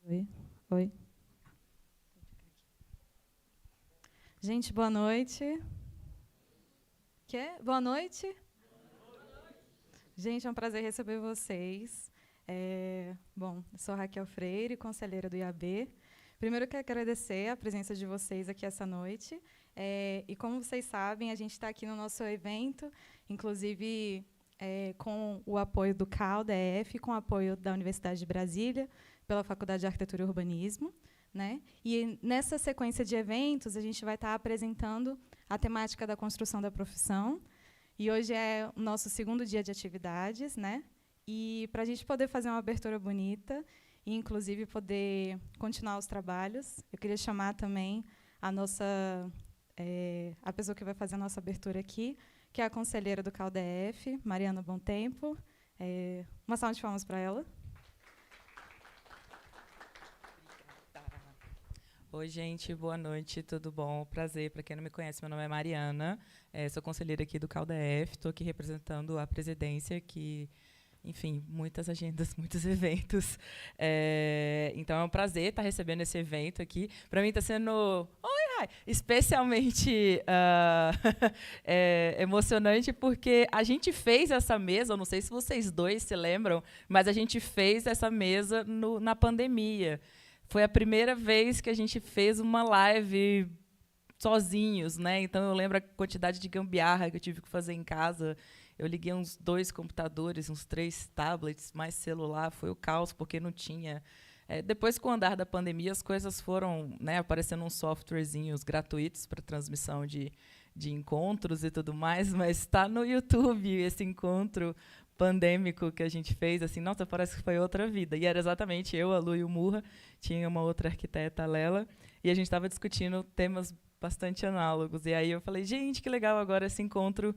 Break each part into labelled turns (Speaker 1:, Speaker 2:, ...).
Speaker 1: Oi, oi. Gente, boa noite. Quer? Boa noite. Gente, é um prazer receber vocês. Bom, eu sou a Raquel Freire, conselheira do IAB. Primeiro, eu quero agradecer a presença de vocês aqui essa noite. E como vocês sabem, a gente está aqui no nosso evento, inclusive com o apoio do CAU-DF, com o apoio da Universidade de Brasília, pela Faculdade de Arquitetura e Urbanismo. Né? E nessa sequência de eventos, a gente vai estar apresentando a temática da construção da profissão. E hoje é o nosso segundo dia de atividades, né? E para a gente poder fazer uma abertura bonita e, inclusive, poder continuar os trabalhos, eu queria chamar também a pessoa que vai fazer a nossa abertura aqui, que é a conselheira do CAU-DF, Mariana Bom Tempo. Uma salva de palmas para ela.
Speaker 2: Oi, gente, boa noite, tudo bom? Prazer, para quem não me conhece, meu nome é Mariana, sou conselheira aqui do CAU-DF, estou aqui representando a presidência, que, enfim, muitas agendas, muitos eventos. Então, é um prazer estar recebendo esse evento aqui. Para mim está sendo especialmente emocionante, porque a gente fez essa mesa, eu não sei se vocês dois se lembram, mas a gente fez essa mesa na pandemia. Foi a primeira vez que a gente fez uma live sozinhos, né? Então eu lembro a quantidade de gambiarra que eu tive que fazer em casa. Eu liguei uns 2 computadores, uns 3 tablets, mais celular. Foi o caos, porque não tinha. Depois, com o andar da pandemia, as coisas foram, né, aparecendo uns softwarezinhos gratuitos para transmissão de encontros e tudo mais, mas está no YouTube esse encontro pandêmico que a gente fez, assim, nossa, parece que foi outra vida. E era exatamente eu, a Lu e o Murra, tinha uma outra arquiteta, a Lela, e a gente estava discutindo temas bastante análogos. E aí eu falei, gente, que legal agora esse encontro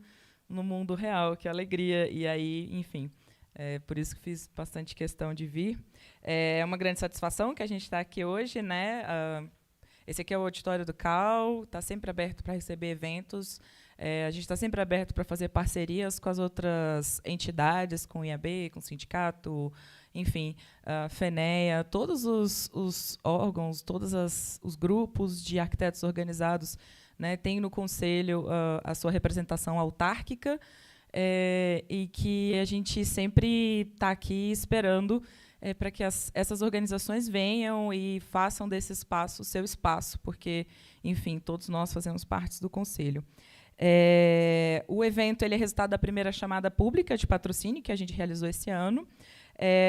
Speaker 2: no mundo real, que alegria. E aí, enfim, por isso que fiz bastante questão de vir. É uma grande satisfação que a gente está aqui hoje, né? Esse aqui é o auditório do CAU, está sempre aberto para receber eventos. A gente está sempre aberto para fazer parcerias com as outras entidades, com o IAB, com o sindicato, enfim, a FENEA, todos os órgãos, todos os grupos de arquitetos organizados, né, têm no Conselho a sua representação autárquica, e que a gente sempre está aqui esperando para que essas organizações venham e façam desse espaço o seu espaço, porque, enfim, todos nós fazemos parte do Conselho. O evento ele é resultado da primeira chamada pública de patrocínio que a gente realizou esse ano.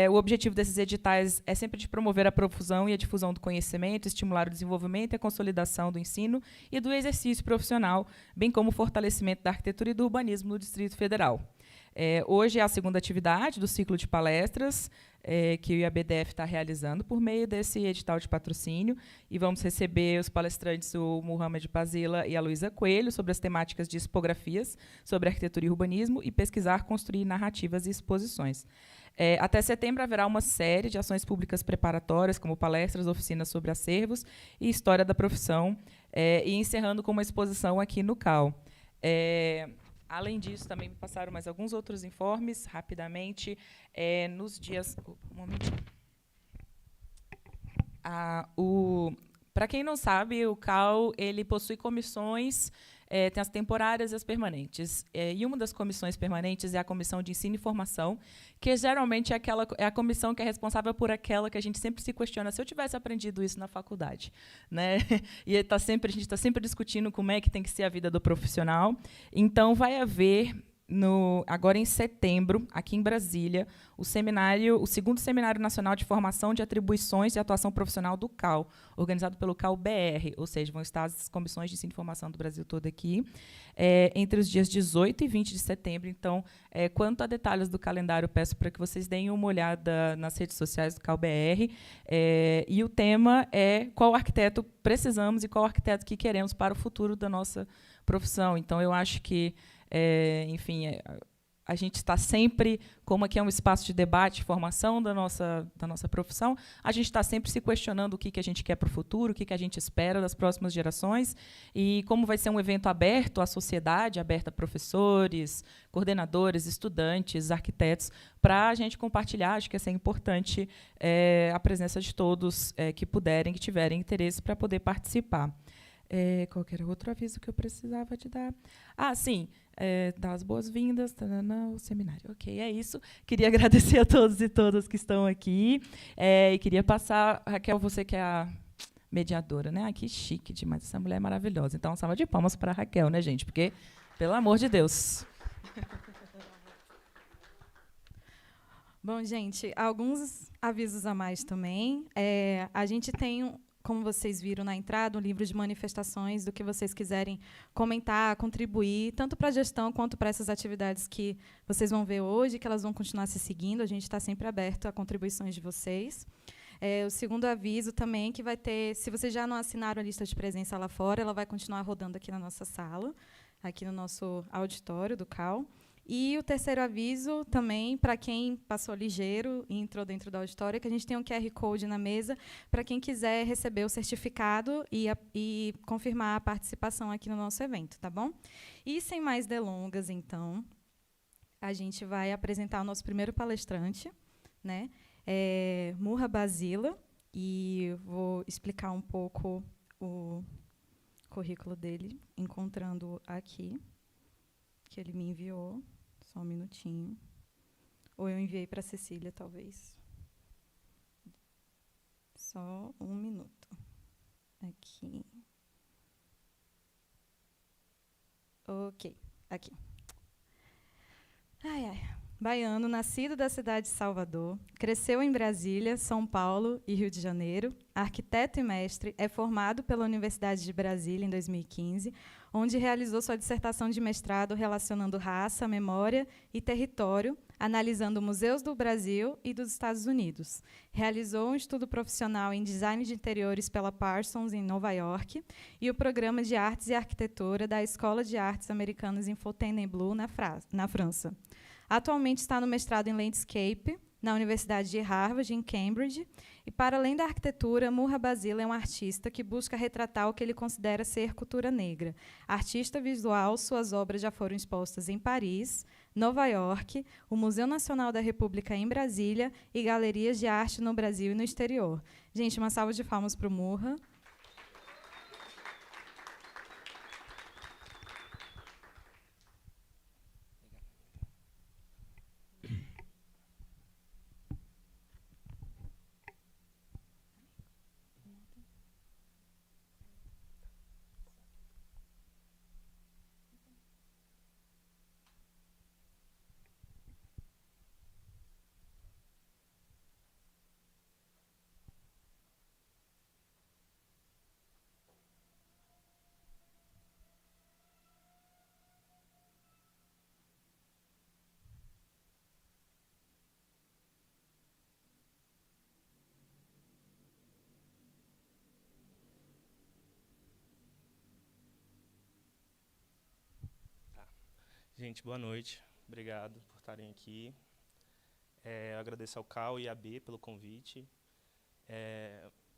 Speaker 2: O objetivo desses editais é sempre de promover a profusão e a difusão do conhecimento, estimular o desenvolvimento e a consolidação do ensino e do exercício profissional, bem como o fortalecimento da arquitetura e do urbanismo no Distrito Federal. Hoje é a segunda atividade do ciclo de palestras que o IABDF está realizando por meio desse edital de patrocínio, e vamos receber os palestrantes, o Mohamed Pazila e a Luísa Coelho, sobre as temáticas de expografias sobre arquitetura e urbanismo e pesquisar, construir narrativas e exposições. Até setembro haverá uma série de ações públicas preparatórias, como palestras, oficinas sobre acervos e história da profissão, e encerrando com uma exposição aqui no CAU. Além disso, também me passaram mais alguns outros informes, rapidamente. Nos dias... Um momentinho. Para quem não sabe, o CAU ele possui comissões, tem as temporárias e as permanentes. E uma das comissões permanentes é a Comissão de Ensino e Formação, que geralmente é a comissão que é responsável por aquela que a gente sempre se questiona se eu tivesse aprendido isso na faculdade, né? E a gente está sempre discutindo como é que tem que ser a vida do profissional. Então, vai haver, agora em setembro, aqui em Brasília, o segundo Seminário Nacional de Formação de Atribuições e Atuação Profissional do CAU, organizado pelo CAU-BR, ou seja, vão estar as comissões de ensino e formação do Brasil todo aqui, entre os dias 18 e 20 de setembro. Então, quanto a detalhes do calendário, peço para que vocês deem uma olhada nas redes sociais do CAU-BR, e o tema é qual arquiteto precisamos e qual arquiteto que queremos para o futuro da nossa profissão. Então, eu acho que enfim, a gente está sempre, como aqui é um espaço de debate, formação da nossa profissão, a gente está sempre se questionando o que a gente quer para o futuro, o que a gente espera das próximas gerações, e como vai ser um evento aberto à sociedade, aberto a professores, coordenadores, estudantes, arquitetos, para a gente compartilhar. Acho que é importante a presença de todos que puderem, que tiverem interesse, para poder participar. Qual era o outro aviso que eu precisava de dar? Sim, dar as boas-vindas ao seminário. Ok, é isso. Queria agradecer a todos e todas que estão aqui. E queria passar, Raquel, você que é a mediadora, né? Que chique demais, essa mulher é maravilhosa. Então, uma salva de palmas para a Raquel, né, gente? Porque, pelo amor de Deus.
Speaker 1: Bom, gente, alguns avisos a mais também. A gente tem, como vocês viram na entrada, um livro de manifestações do que vocês quiserem comentar, contribuir, tanto para a gestão quanto para essas atividades que vocês vão ver hoje, que elas vão continuar se seguindo. A gente está sempre aberto a contribuições de vocês. O segundo aviso também que vai ter, se vocês já não assinaram a lista de presença lá fora, ela vai continuar rodando aqui na nossa sala, aqui no nosso auditório do CAL. E o terceiro aviso também, para quem passou ligeiro e entrou dentro do auditório, é que a gente tem um QR Code na mesa para quem quiser receber o certificado e confirmar a participação aqui no nosso evento, tá bom? E sem mais delongas, então, a gente vai apresentar o nosso primeiro palestrante, né? Murra Basila, e vou explicar um pouco o currículo dele, encontrando aqui, que ele me enviou. Só um minutinho. Ou eu enviei para a Cecília, talvez. Só um minuto. Aqui. Ok, aqui. Baiano, nascido da cidade de Salvador, cresceu em Brasília, São Paulo e Rio de Janeiro. Arquiteto e mestre, é formado pela Universidade de Brasília em 2015, onde realizou sua dissertação de mestrado relacionando raça, memória e território, analisando museus do Brasil e dos Estados Unidos. Realizou um estudo profissional em design de interiores pela Parsons, em Nova York, e o programa de Artes e Arquitetura da Escola de Artes Americanas em Fontainebleau, na França. Atualmente está no mestrado em Landscape, na Universidade de Harvard, em Cambridge, e, para além da arquitetura, Murra Basila é um artista que busca retratar o que ele considera ser cultura negra. Artista visual, suas obras já foram expostas em Paris, Nova York, o Museu Nacional da República em Brasília e galerias de arte no Brasil e no exterior. Gente, uma salva de palmas para o Murra.
Speaker 3: Gente, boa noite. Obrigado por estarem aqui. Eu agradeço ao CAL e à B pelo convite.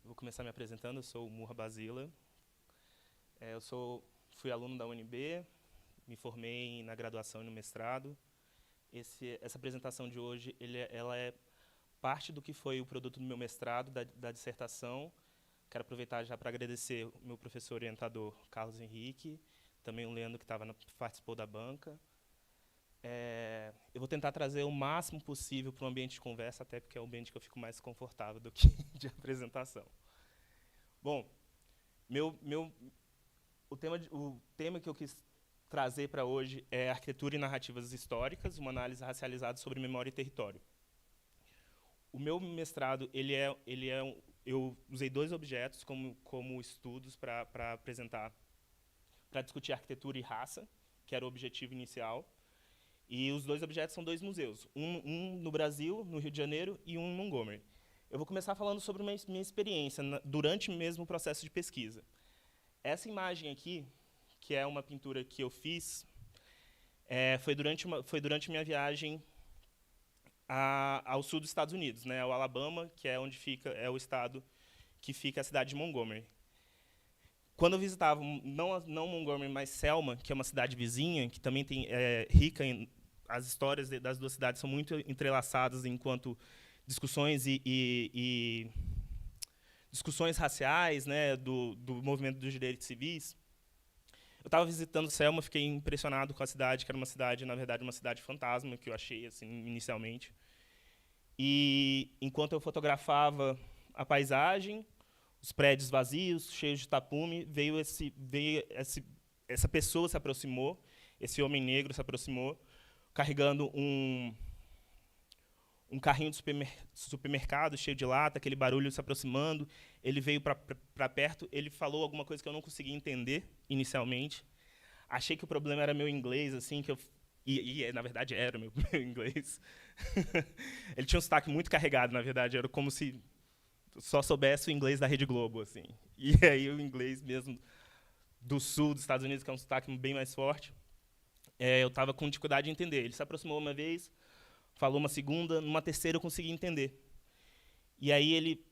Speaker 3: Vou começar me apresentando. Eu sou o Murra Basila. Fui aluno da UNB, me formei na graduação e no mestrado. Essa apresentação de hoje ela é parte do que foi o produto do meu mestrado, da dissertação. Quero aproveitar já para agradecer o meu professor orientador, Carlos Henrique, também o Leandro, que participou da banca. Eu vou tentar trazer o máximo possível para o ambiente de conversa, até porque é o ambiente que eu fico mais confortável do que de apresentação. Bom, o tema que eu quis trazer para hoje é Arquitetura e Narrativas Históricas, uma análise racializada sobre memória e território. O meu mestrado, eu usei 2 objetos como estudos para discutir arquitetura e raça, que era o objetivo inicial. E os 2 objetos são 2 museus, um no Brasil, no Rio de Janeiro, e um em Montgomery. Eu vou começar falando sobre minha experiência durante mesmo o processo de pesquisa. Essa imagem aqui, que é uma pintura que eu fiz, Foi durante minha viagem ao sul dos Estados Unidos, né, ao Alabama, que é onde é o estado que fica a cidade de Montgomery. Quando eu visitava, não Montgomery, mas Selma, que é uma cidade vizinha, que também rica em... As histórias das duas cidades são muito entrelaçadas enquanto discussões e discussões raciais, né, do movimento dos direitos civis. Eu estava visitando Selma, fiquei impressionado com a cidade, que era uma cidade, na verdade, uma cidade fantasma, que eu achei assim, inicialmente. E, enquanto eu fotografava a paisagem, os prédios vazios, cheios de tapume, essa pessoa se aproximou, esse homem negro se aproximou, carregando um carrinho de supermercado cheio de lata, aquele barulho se aproximando. Ele veio para perto, ele falou alguma coisa que eu não conseguia entender inicialmente. Achei que o problema era meu inglês, assim, na verdade era meu inglês. Ele tinha um sotaque muito carregado, na verdade, era como se só soubesse o inglês da Rede Globo, assim. E aí o inglês mesmo do sul dos Estados Unidos, que é um sotaque bem mais forte, eu estava com dificuldade de entender. Ele se aproximou uma vez, falou uma segunda, numa terceira eu consegui entender. E aí ele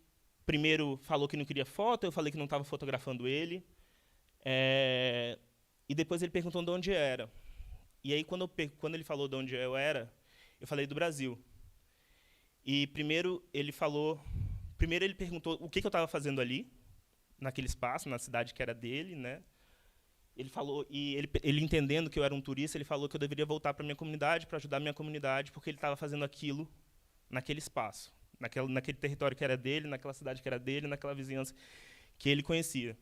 Speaker 3: primeiro falou que não queria foto, eu falei que não estava fotografando ele, e depois ele perguntou de onde era. E aí quando ele falou de onde eu era, eu falei do Brasil. E primeiro ele perguntou o que eu estava fazendo ali, naquele espaço, na cidade que era dele, né? Ele falou, e ele entendendo que eu era um turista, ele falou que eu deveria voltar para a minha comunidade, para ajudar a minha comunidade, porque ele estava fazendo aquilo naquele espaço, naquele território que era dele, naquela cidade que era dele, naquela vizinhança que ele conhecia.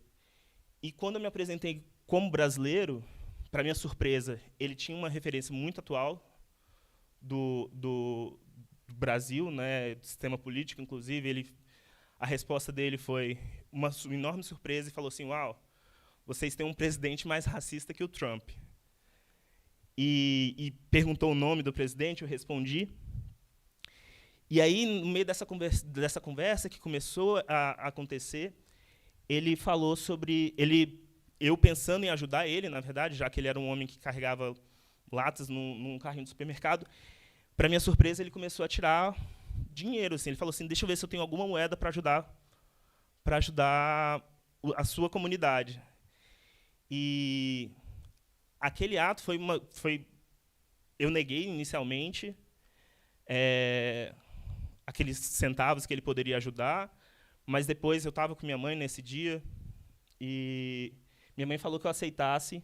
Speaker 3: E quando eu me apresentei como brasileiro, para minha surpresa, ele tinha uma referência muito atual do Brasil, né, do sistema político, inclusive. A resposta dele foi uma enorme surpresa e falou assim: uau, vocês têm um presidente mais racista que o Trump. E perguntou o nome do presidente, eu respondi. E aí, no meio dessa conversa que começou a acontecer, ele falou sobre... eu pensando em ajudar ele, na verdade, já que ele era um homem que carregava latas num carrinho de supermercado, para minha surpresa, ele começou a tirar dinheiro. Assim. Ele falou assim: deixa eu ver se eu tenho alguma moeda para ajudar a sua comunidade. E aquele ato eu neguei inicialmente aqueles centavos que ele poderia ajudar, mas depois eu estava com minha mãe nesse dia e minha mãe falou que eu aceitasse.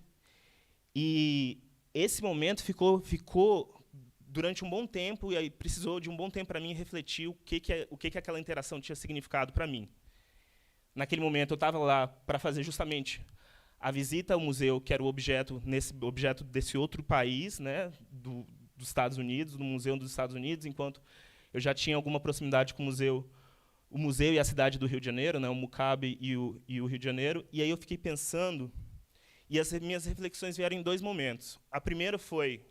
Speaker 3: E esse momento ficou durante um bom tempo, e aí precisou de um bom tempo para mim refletir o que aquela interação tinha significado para mim. Naquele momento eu estava lá para fazer justamente a visita ao museu, que era o objeto desse outro país, né, dos Estados Unidos, do Museu dos Estados Unidos, enquanto eu já tinha alguma proximidade com o museu e a cidade do Rio de Janeiro, né, o Mucabe e o Rio de Janeiro. E aí eu fiquei pensando, e as minhas reflexões vieram em dois momentos. A primeira foi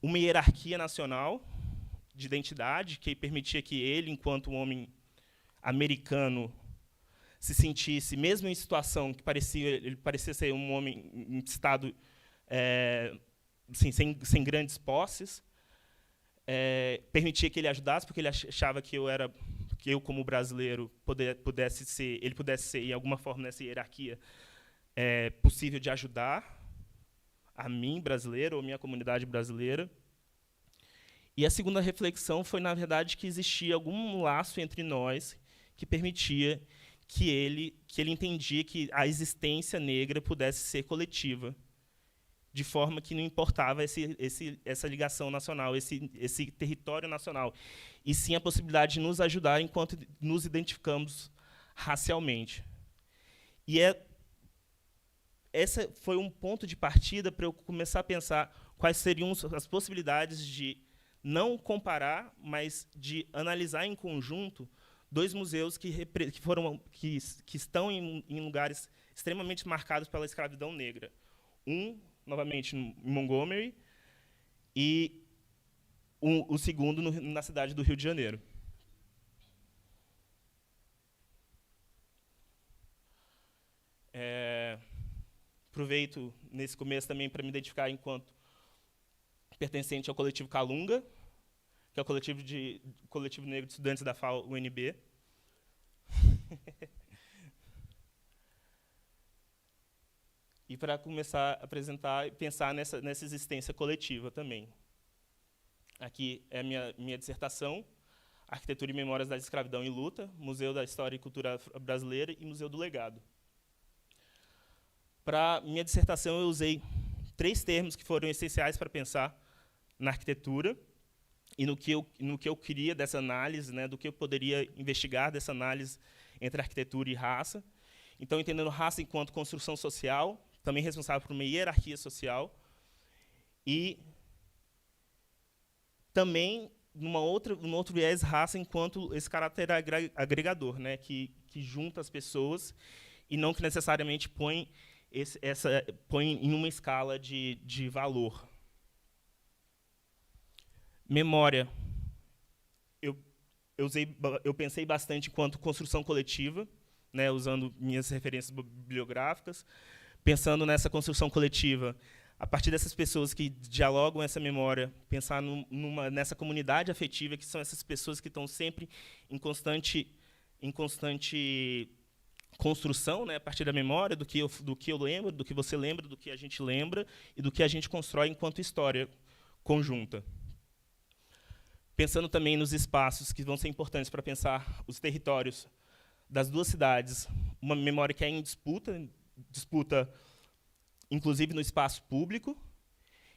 Speaker 3: uma hierarquia nacional de identidade que permitia que ele, enquanto um homem americano, se sentisse, mesmo em situação que ele parecia ser um homem em estado assim, sem grandes posses, permitia que ele ajudasse, porque ele achava que eu como brasileiro pudesse ser, em alguma forma nessa hierarquia possível de ajudar a mim, brasileiro, ou minha comunidade brasileira. E a segunda reflexão foi, na verdade, que existia algum laço entre nós que permitia que ele entendia que a existência negra pudesse ser coletiva, de forma que não importava essa ligação nacional, esse território nacional, e sim a possibilidade de nos ajudar enquanto nos identificamos racialmente. E essa foi um ponto de partida para eu começar a pensar quais seriam as possibilidades de não comparar, mas de analisar em conjunto dois museus que estão em lugares extremamente marcados pela escravidão negra. Um, novamente, em Montgomery, e o segundo na cidade do Rio de Janeiro. Aproveito, nesse começo, também para me identificar enquanto pertencente ao coletivo Calunga, que é o coletivo negro de estudantes da FAO-UNB. E para começar a apresentar e pensar nessa existência coletiva também. Aqui é a minha dissertação, Arquitetura e Memórias da Escravidão e Luta, Museu da História e Cultura Brasileira e Museu do Legado. Para minha dissertação, eu usei 3 termos que foram essenciais para pensar na arquitetura e no que eu queria dessa análise, né, do que eu poderia investigar dessa análise entre arquitetura e raça. Então, entendendo raça enquanto construção social, também responsável por uma hierarquia social, e também num outro viés, raça enquanto esse caráter agregador, né, que junta as pessoas e não que necessariamente põe em uma escala de valor. Memória. Eu pensei bastante enquanto construção coletiva, né, usando minhas referências bibliográficas, pensando nessa construção coletiva, a partir dessas pessoas que dialogam essa memória, pensar nessa comunidade afetiva, que são essas pessoas que estão sempre em constante construção, né, a partir da memória, do que eu lembro, do que você lembra, do que a gente lembra, e do que a gente constrói enquanto história conjunta. Pensando também nos espaços que vão ser importantes para pensar os territórios das 2 cidades, uma memória que é em disputa inclusive no espaço público,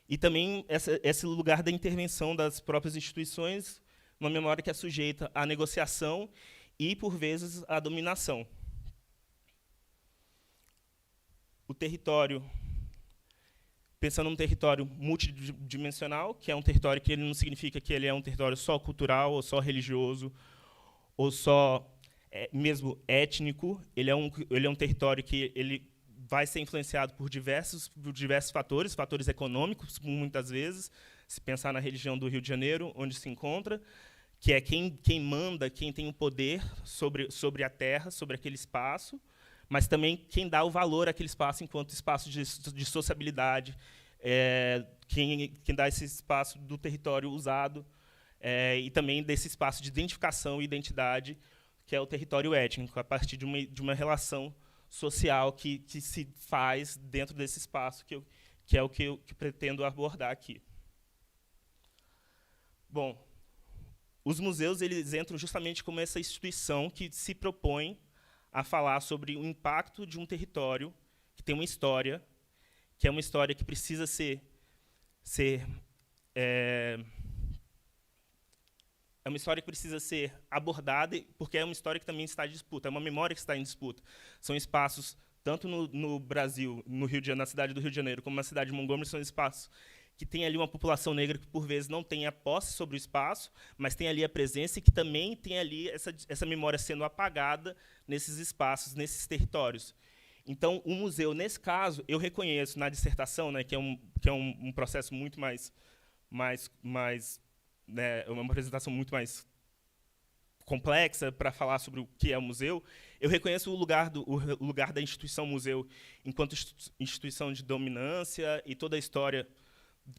Speaker 3: e também esse lugar da intervenção das próprias instituições, uma memória que é sujeita à negociação e, por vezes, à dominação. O território, pensando num território multidimensional, que é um território que ele não significa que ele é um território só cultural, ou só religioso, ou só mesmo étnico. Ele é um território que ele vai ser influenciado por diversos fatores econômicos, muitas vezes, se pensar na região do Rio de Janeiro, onde se encontra, que é quem manda, quem tem o poder sobre a terra, sobre aquele espaço, mas também quem dá o valor àquele espaço enquanto espaço de sociabilidade, quem dá esse espaço do território usado, e também desse espaço de identificação e identidade, que é o território étnico, a partir de uma relação social que se faz dentro desse espaço, que é o que eu pretendo abordar aqui. Bom, os museus eles entram justamente como essa instituição que se propõe a falar sobre o impacto de um território que tem uma história, que é uma história que precisa ser uma história que precisa ser abordada, porque é uma história que também está em disputa, é uma memória que está em disputa. São espaços, tanto no Brasil, no Rio de Janeiro, na cidade do Rio de Janeiro, como na cidade de Montgomery, são espaços que tem ali uma população negra que, por vezes, não tem a posse sobre o espaço, mas tem ali a presença e que também tem ali essa memória sendo apagada nesses espaços, nesses territórios. Então, o museu, nesse caso, eu reconheço na dissertação, né, que é um processo muito mais né, uma apresentação muito mais complexa para falar sobre o que é o museu, eu reconheço o lugar da instituição museu enquanto instituição de dominância e toda a história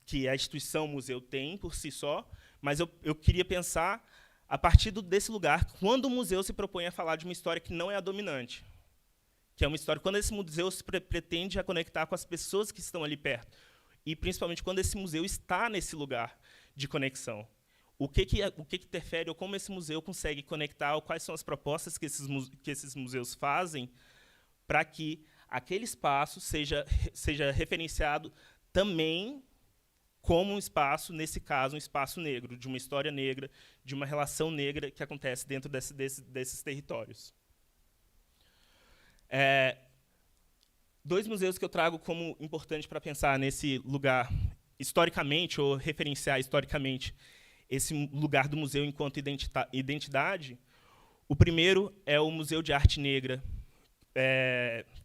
Speaker 3: que a instituição museu tem por si só, mas eu queria pensar a partir desse lugar, quando o museu se propõe a falar de uma história que não é a dominante, que é uma história quando esse museu se pretende a conectar com as pessoas que estão ali perto, e principalmente quando esse museu está nesse lugar de conexão. O que interfere, ou como esse museu consegue conectar, ou quais são as propostas que esses museus fazem para que aquele espaço seja referenciado também como um espaço, nesse caso, um espaço negro, de uma história negra, de uma relação negra que acontece dentro desses territórios. 2 museus que eu trago como importante para pensar nesse lugar, historicamente, ou referenciar historicamente, esse lugar do museu enquanto identidade. O primeiro é o Museu de Arte Negra,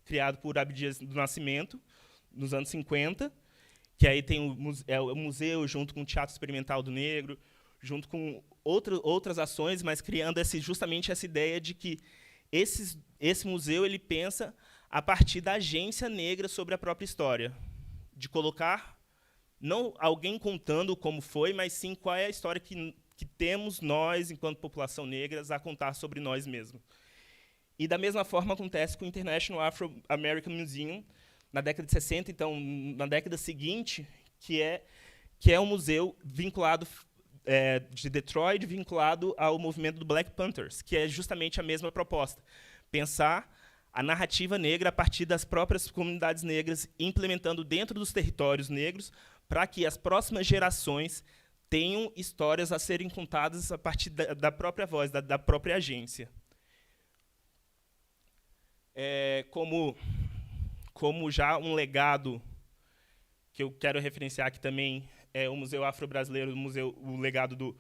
Speaker 3: criado por Abdias do Nascimento, nos anos 50, que aí tem o museu junto com o Teatro Experimental do Negro, junto com outras ações, mas criando justamente essa ideia de que esse museu ele pensa a partir da agência negra sobre a própria história, de colocar não alguém contando como foi, mas sim qual é a história que temos nós, enquanto população negra, a contar sobre nós mesmos. E, da mesma forma, acontece com o International Afro-American Museum, na década de 60, então, na década seguinte, que é um museu vinculado de Detroit, vinculado ao movimento do Black Panthers, que é justamente a mesma proposta. Pensar a narrativa negra a partir das próprias comunidades negras, implementando dentro dos territórios negros, para que as próximas gerações tenham histórias a serem contadas a partir da própria voz, da própria agência. Como já um legado que eu quero referenciar aqui também é o Museu Afro-Brasileiro, o legado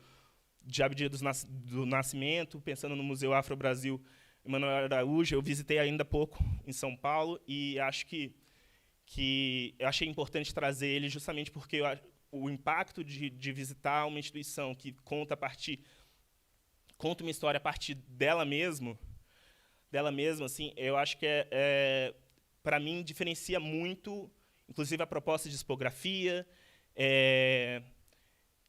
Speaker 3: de Abdias do Nascimento, pensando no Museu Afro-Brasil Emanuel Araújo. Eu visitei ainda há pouco em São Paulo e acho que eu achei importante trazer ele justamente porque o impacto de visitar uma instituição que conta uma história a partir dela mesma, assim, eu acho que para mim diferencia muito, inclusive a proposta de expografia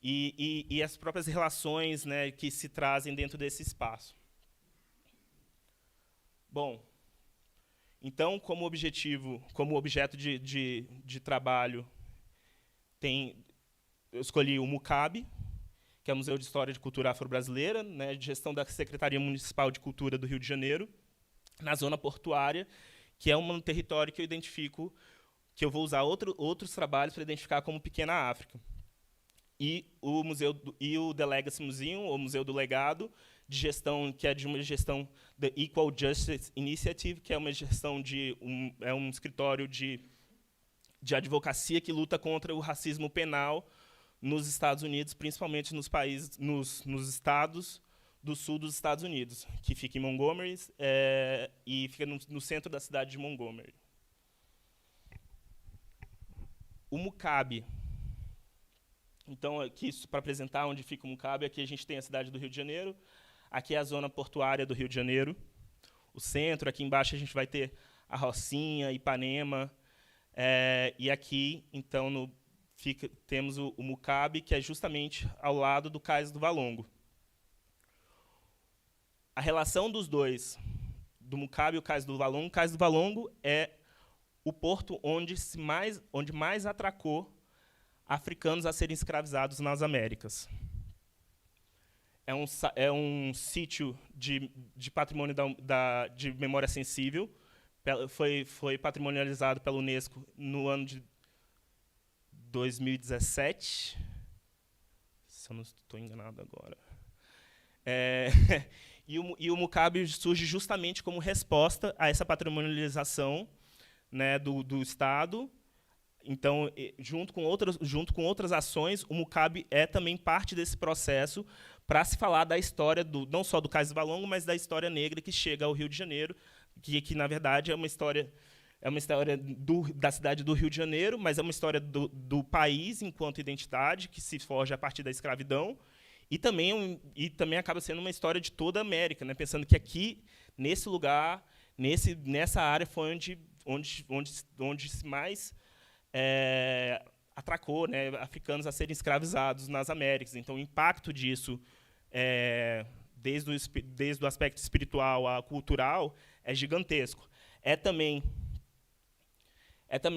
Speaker 3: e as próprias relações, né, que se trazem dentro desse espaço. Bom, então, como objeto de trabalho, eu escolhi o MUCAB, que é o Museu de História de Cultura Afro-Brasileira, né, de gestão da Secretaria Municipal de Cultura do Rio de Janeiro, na zona portuária, que é um território que eu identifico, que eu vou usar outros trabalhos para identificar como Pequena África. E o The Legacy Museum, o Museu do Legado, que é de uma gestão da Equal Justice Initiative, que é uma gestão um escritório de advocacia que luta contra o racismo penal nos Estados Unidos, principalmente nos estados do sul dos Estados Unidos, que fica em Montgomery e fica no centro da cidade de Montgomery. O MUCAB. Então, aqui, para apresentar onde fica o MUCAB, aqui a gente tem a cidade do Rio de Janeiro, aqui é a zona portuária do Rio de Janeiro, o centro, aqui embaixo a gente vai ter a Rocinha, Ipanema, e aqui, então, temos o MUCAB, que é justamente ao lado do Cais do Valongo. A relação dos dois, do MUCAB e o Cais do Valongo é o porto onde mais atracou africanos a serem escravizados nas Américas. É um sítio de patrimônio de memória sensível, foi patrimonializado pela Unesco no ano de 2017, se eu não estou enganado agora. E o MUCAB surge justamente como resposta a essa patrimonialização, né, do Estado. Então, junto com outras ações, o MUCAB é também parte desse processo para se falar da história, não só do Cais do Valongo, mas da história negra que chega ao Rio de Janeiro, que na verdade, é uma história da cidade do Rio de Janeiro, mas é uma história do país enquanto identidade, que se forja a partir da escravidão, e também acaba sendo uma história de toda a América, né? Pensando que aqui, nesse lugar, nessa área, foi onde se mais atracou, né, africanos a serem escravizados nas Américas. Então, o impacto disso, desde o aspecto espiritual a cultural, é gigantesco. É também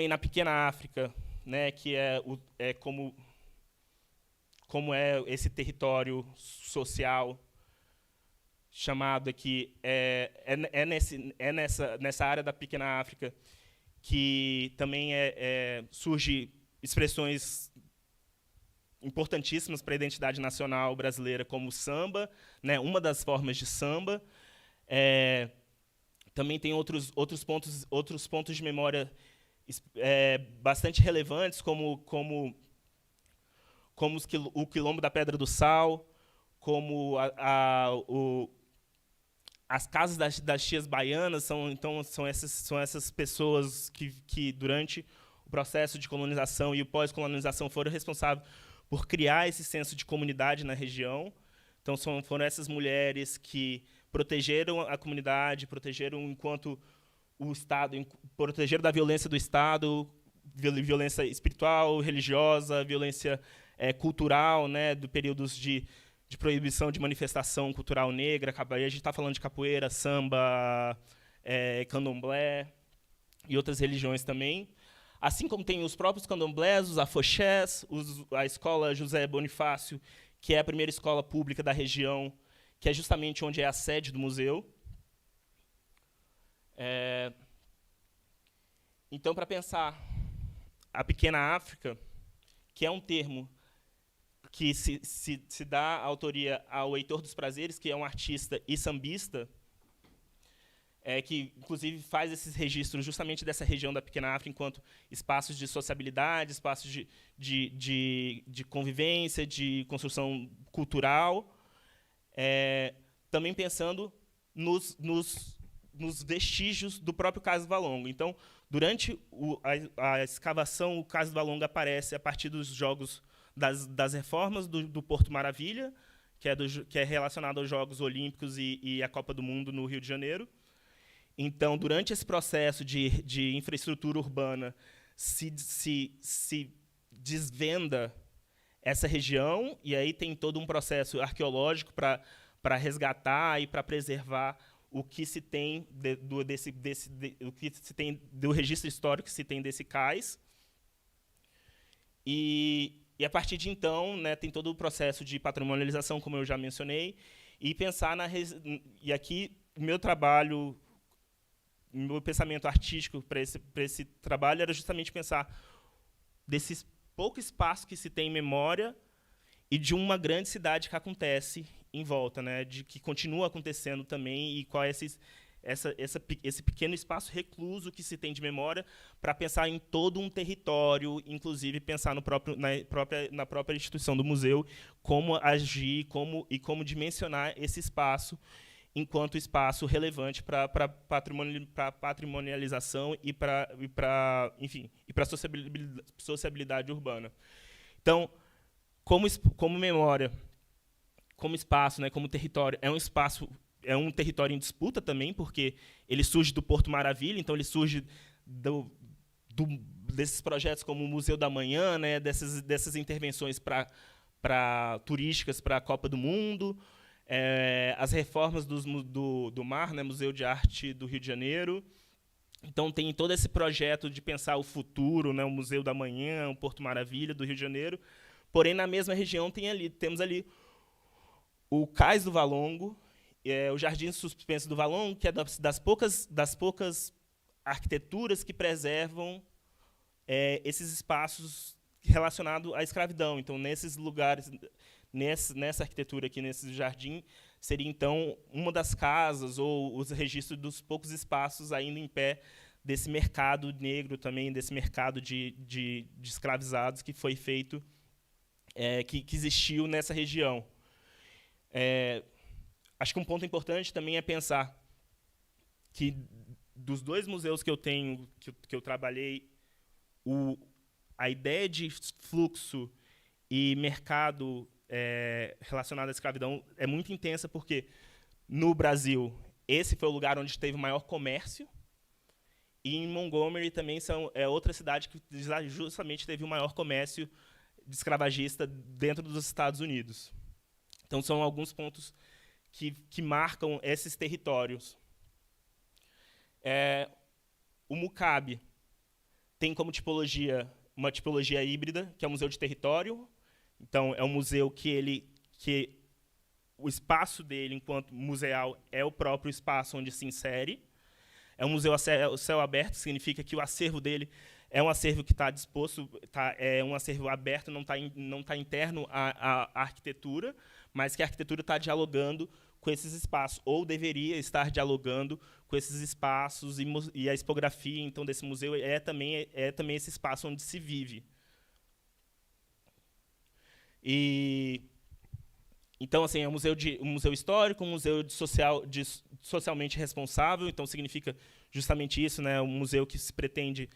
Speaker 3: na Pequena África, né, que como é esse território social chamado aqui, nessa área da Pequena África que também surge expressões importantíssimas para a identidade nacional brasileira, como o samba, né, uma das formas de samba. Também tem outros pontos de memória bastante relevantes, como o Quilombo da Pedra do Sal, como as casas das tias baianas, são essas pessoas que durante o processo de colonização e o pós-colonização foram responsáveis por criar esse senso de comunidade na região. Então, foram essas mulheres que protegeram a comunidade, protegeram enquanto o Estado, protegeram da violência do Estado, violência espiritual, religiosa, violência cultural, né, do períodos de proibição de manifestação cultural negra. Aí a gente está falando de capoeira, samba, candomblé e outras religiões também. Assim como tem os próprios candomblés, os afoxés, a escola José Bonifácio, que é a primeira escola pública da região, que é justamente onde é a sede do museu. Então, para pensar a pequena África, que é um termo que se dá autoria ao Heitor dos Prazeres, que é um artista e sambista, que, inclusive, faz esses registros justamente dessa região da pequena África enquanto espaços de sociabilidade, espaços de convivência, de construção cultural, também pensando nos vestígios do próprio Cais do Valongo. Então, durante a escavação, o Cais do Valongo aparece a partir dos jogos das reformas do Porto Maravilha, que é relacionado aos Jogos Olímpicos e à Copa do Mundo no Rio de Janeiro. Então, durante esse processo de infraestrutura urbana, se desvenda essa região, e aí tem todo um processo arqueológico para resgatar e para preservar o que se tem do registro histórico que se tem desse cais. E a partir de então, né, tem todo o processo de patrimonialização, como eu já mencionei, e pensar e aqui o meu trabalho, o meu pensamento artístico para esse trabalho era justamente pensar desse pouco espaço que se tem em memória e de uma grande cidade que acontece em volta, né, de que continua acontecendo também, e qual é esse pequeno espaço recluso que se tem de memória, para pensar em todo um território, inclusive pensar na própria instituição do museu, como agir e como dimensionar esse espaço enquanto espaço relevante para patrimonialização e para sociabilidade urbana. Então, como memória, como espaço, né, como território, é um território em disputa também, porque ele surge do Porto Maravilha, então ele surge desses projetos como o Museu da Manhã, né, dessas intervenções turísticas para a Copa do Mundo, as reformas do mar, né, Museu de Arte do Rio de Janeiro. Então, tem todo esse projeto de pensar o futuro, né, o Museu da Manhã, o Porto Maravilha do Rio de Janeiro. Porém, na mesma região temos ali o Cais do Valongo, o Jardim Suspenso do Valongo, que é das poucas arquiteturas que preservam esses espaços relacionados à escravidão. Então, nesses lugares, nessa arquitetura aqui, nesse jardim, seria, então, uma das casas ou os registros dos poucos espaços ainda em pé desse mercado negro também, desse mercado de escravizados que foi feito, que existiu nessa região. Acho que um ponto importante também é pensar que, dos dois museus que eu tenho, que eu trabalhei, a ideia de fluxo e mercado relacionado à escravidão é muito intensa, porque, no Brasil, esse foi o lugar onde teve o maior comércio, e em Montgomery também é outra cidade que justamente teve o maior comércio de escravagista dentro dos Estados Unidos. Então, são alguns pontos que marcam esses territórios. O MUCAB tem como tipologia uma tipologia híbrida, que é o museu de território. Então, é um museu que o espaço dele, enquanto museal, é o próprio espaço onde se insere. É um museu a céu aberto, significa que o acervo dele é um acervo que está disposto, é um acervo aberto, não tá interno à arquitetura, mas que a arquitetura está dialogando com esses espaços, ou deveria estar dialogando com esses espaços, e a expografia, então, desse museu é também esse espaço onde se vive. Então, assim, é um museu histórico, um museu socialmente responsável, então significa justamente isso, né, um museu que se pretende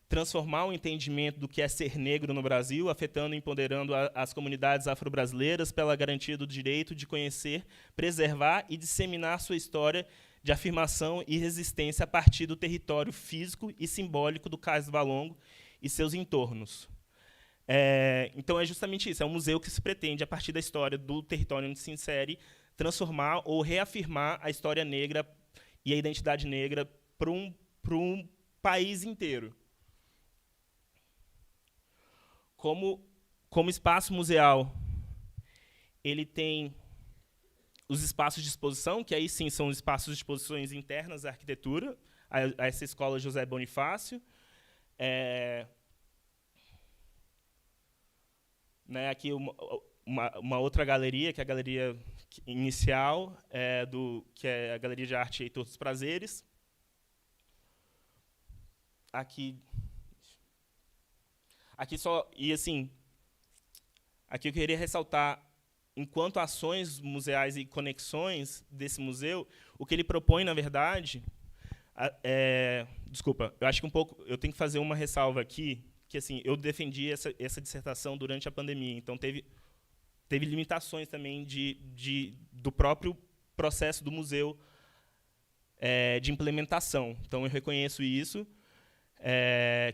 Speaker 3: transformar o entendimento do que é ser negro no Brasil, afetando e empoderando as comunidades afro-brasileiras pela garantia do direito de conhecer, preservar e disseminar sua história de afirmação e resistência a partir do território físico e simbólico do Cais do Valongo e seus entornos. Então, é justamente isso. É um museu que se pretende, a partir da história do território onde se insere, transformar ou reafirmar a história negra e a identidade negra para um país inteiro. Como espaço museal, ele tem os espaços de exposição, que aí sim são os espaços de exposições internas à arquitetura, a essa escola José Bonifácio. Aqui uma outra galeria, que é a galeria inicial, que é a Galeria de Arte Heitor dos Prazeres. Aqui só, e assim, aqui eu queria ressaltar, enquanto ações museais e conexões desse museu, o que ele propõe, na verdade, desculpa, eu acho que eu tenho que fazer uma ressalva aqui, que assim, eu defendi essa dissertação durante a pandemia, então teve limitações também do próprio processo do museu de implementação. Então, eu reconheço isso,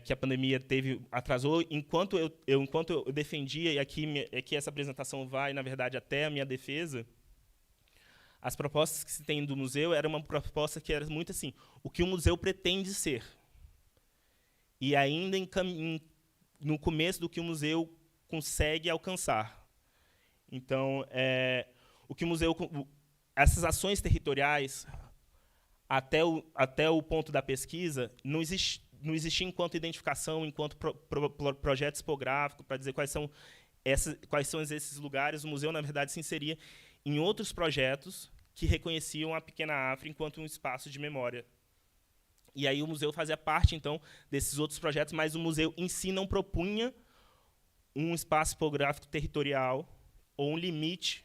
Speaker 3: que a pandemia atrasou. Enquanto eu defendia, e aqui essa apresentação vai, na verdade, até a minha defesa, as propostas que se tem do museu era uma proposta que era muito assim, o que o museu pretende ser. E ainda no começo do que o museu consegue alcançar. Então, o que o museu, essas ações territoriais, até o ponto da pesquisa, não existia enquanto identificação, enquanto projeto tipográfico, para dizer quais são esses lugares. O museu, na verdade, se inseria em outros projetos que reconheciam a Pequena África enquanto um espaço de memória. E aí o museu fazia parte, então, desses outros projetos, mas o museu em si não propunha um espaço tipográfico territorial ou um limite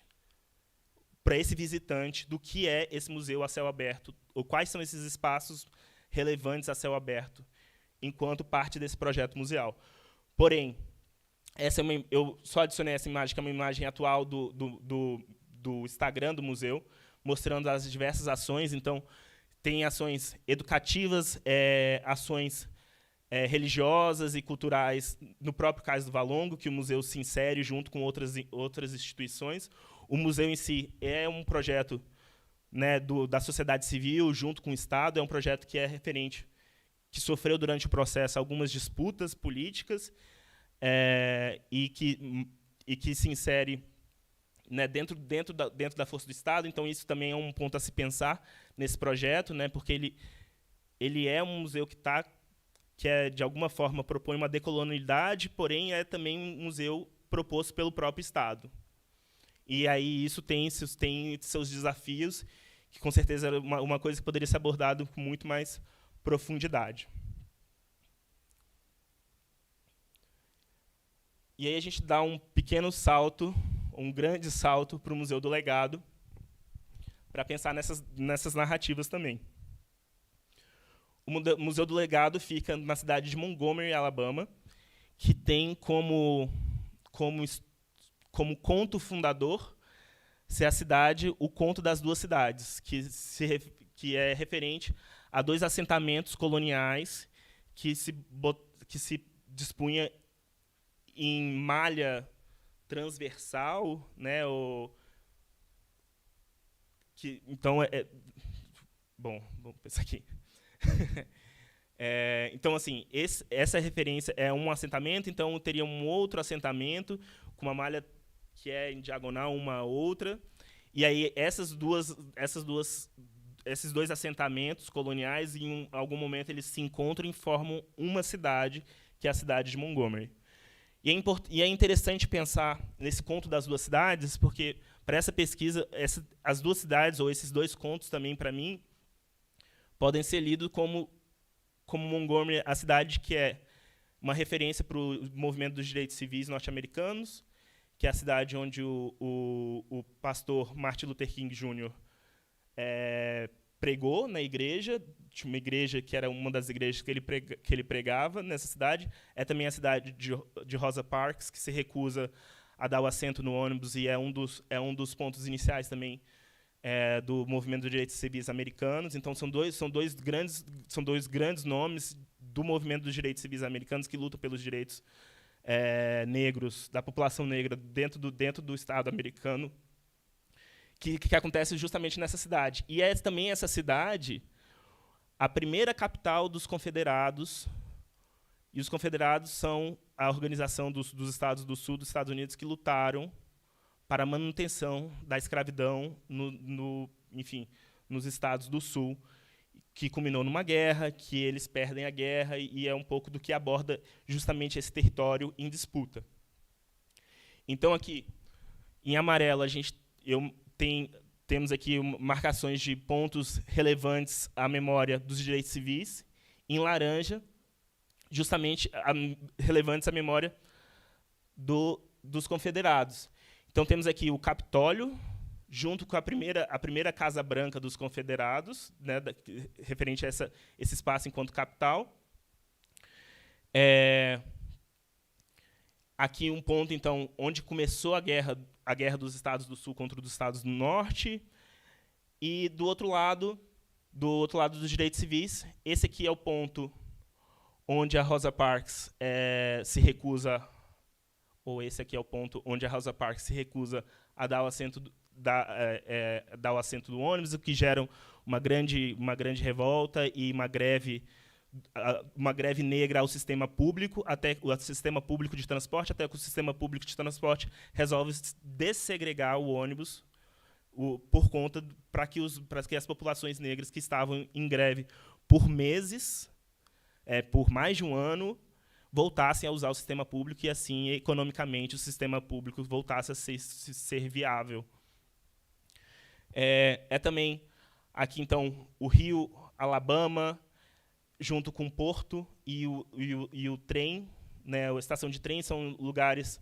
Speaker 3: para esse visitante do que é esse museu a céu aberto, ou quais são esses espaços relevantes a céu aberto, enquanto parte desse projeto museal. Porém, eu só adicionei essa imagem, que é uma imagem atual do Instagram do museu, mostrando as diversas ações. Então, tem ações educativas, ações religiosas e culturais no próprio Cais do Valongo, que o museu se insere junto com outras instituições. O museu em si é um projeto, né, da sociedade civil junto com o Estado, é um projeto que é referente, que sofreu durante o processo algumas disputas políticas e que se insere, né, dentro da força do Estado. Então, isso também é um ponto a se pensar nesse projeto, né, porque ele é um museu que de alguma forma, propõe uma decolonialidade, porém é também um museu proposto pelo próprio Estado. E aí isso tem seus desafios, que com certeza era uma coisa que poderia ser abordada com muito mais profundidade. E aí a gente dá um pequeno salto, um grande salto, para o Museu do Legado, para pensar nessas narrativas também. O Museu do Legado fica na cidade de Montgomery, Alabama, que tem como conto fundador ser a cidade, o Conto das Duas Cidades, que é referente a dois assentamentos coloniais que se dispunha em malha transversal, né, então bom, vamos pensar aqui. Então, assim, essa referência é um assentamento, então teria um outro assentamento com uma malha que é em diagonal uma a outra, e aí esses dois assentamentos coloniais, em algum momento, eles se encontram e formam uma cidade, que é a cidade de Montgomery. E é interessante pensar nesse conto das duas cidades, porque, para essa pesquisa, as duas cidades, ou esses dois contos também, para mim, podem ser lidos como Montgomery, a cidade que é uma referência para o movimento dos direitos civis norte-americanos, que é a cidade onde o pastor Martin Luther King Jr. Pregou na igreja, tinha uma igreja que era uma das igrejas que ele pregava nessa cidade. É também a cidade de Rosa Parks, que se recusa a dar o assento no ônibus, e é um dos pontos iniciais também do movimento dos direitos civis americanos. Então, são dois grandes nomes do movimento dos direitos civis americanos que lutam pelos direitos negros, da população negra dentro do Estado americano, que acontece justamente nessa cidade. E é também essa cidade a primeira capital dos confederados, e os confederados são a organização dos estados do sul dos Estados Unidos que lutaram para a manutenção da escravidão nos estados do sul, que culminou numa guerra, que eles perdem a guerra, e é um pouco do que aborda justamente esse território em disputa. Então, aqui, em amarelo, temos aqui marcações de pontos relevantes à memória dos direitos civis. Em laranja, justamente relevantes à memória dos confederados. Então, temos aqui o Capitólio, junto com a primeira Casa Branca dos Confederados, né, referente a esse espaço enquanto capital. Aqui um ponto, então, onde começou a guerra dos Estados do Sul contra os Estados do Norte. E, do outro lado dos direitos civis, esse aqui é o ponto onde a Rosa Parks se recusa, ou esse aqui é o ponto onde a Rosa Parks se recusa a dar o assento do ônibus, o que gera uma grande revolta e uma greve negra ao sistema público, até o sistema público de transporte, até que o sistema público de transporte resolve dessegregar o ônibus por conta para que as populações negras que estavam em greve por meses, por mais de um ano, voltassem a usar o sistema público e, assim, economicamente, o sistema público voltasse a ser viável. Também aqui, então, o Rio, Alabama, junto com o porto e o trem, né, a estação de trem, são lugares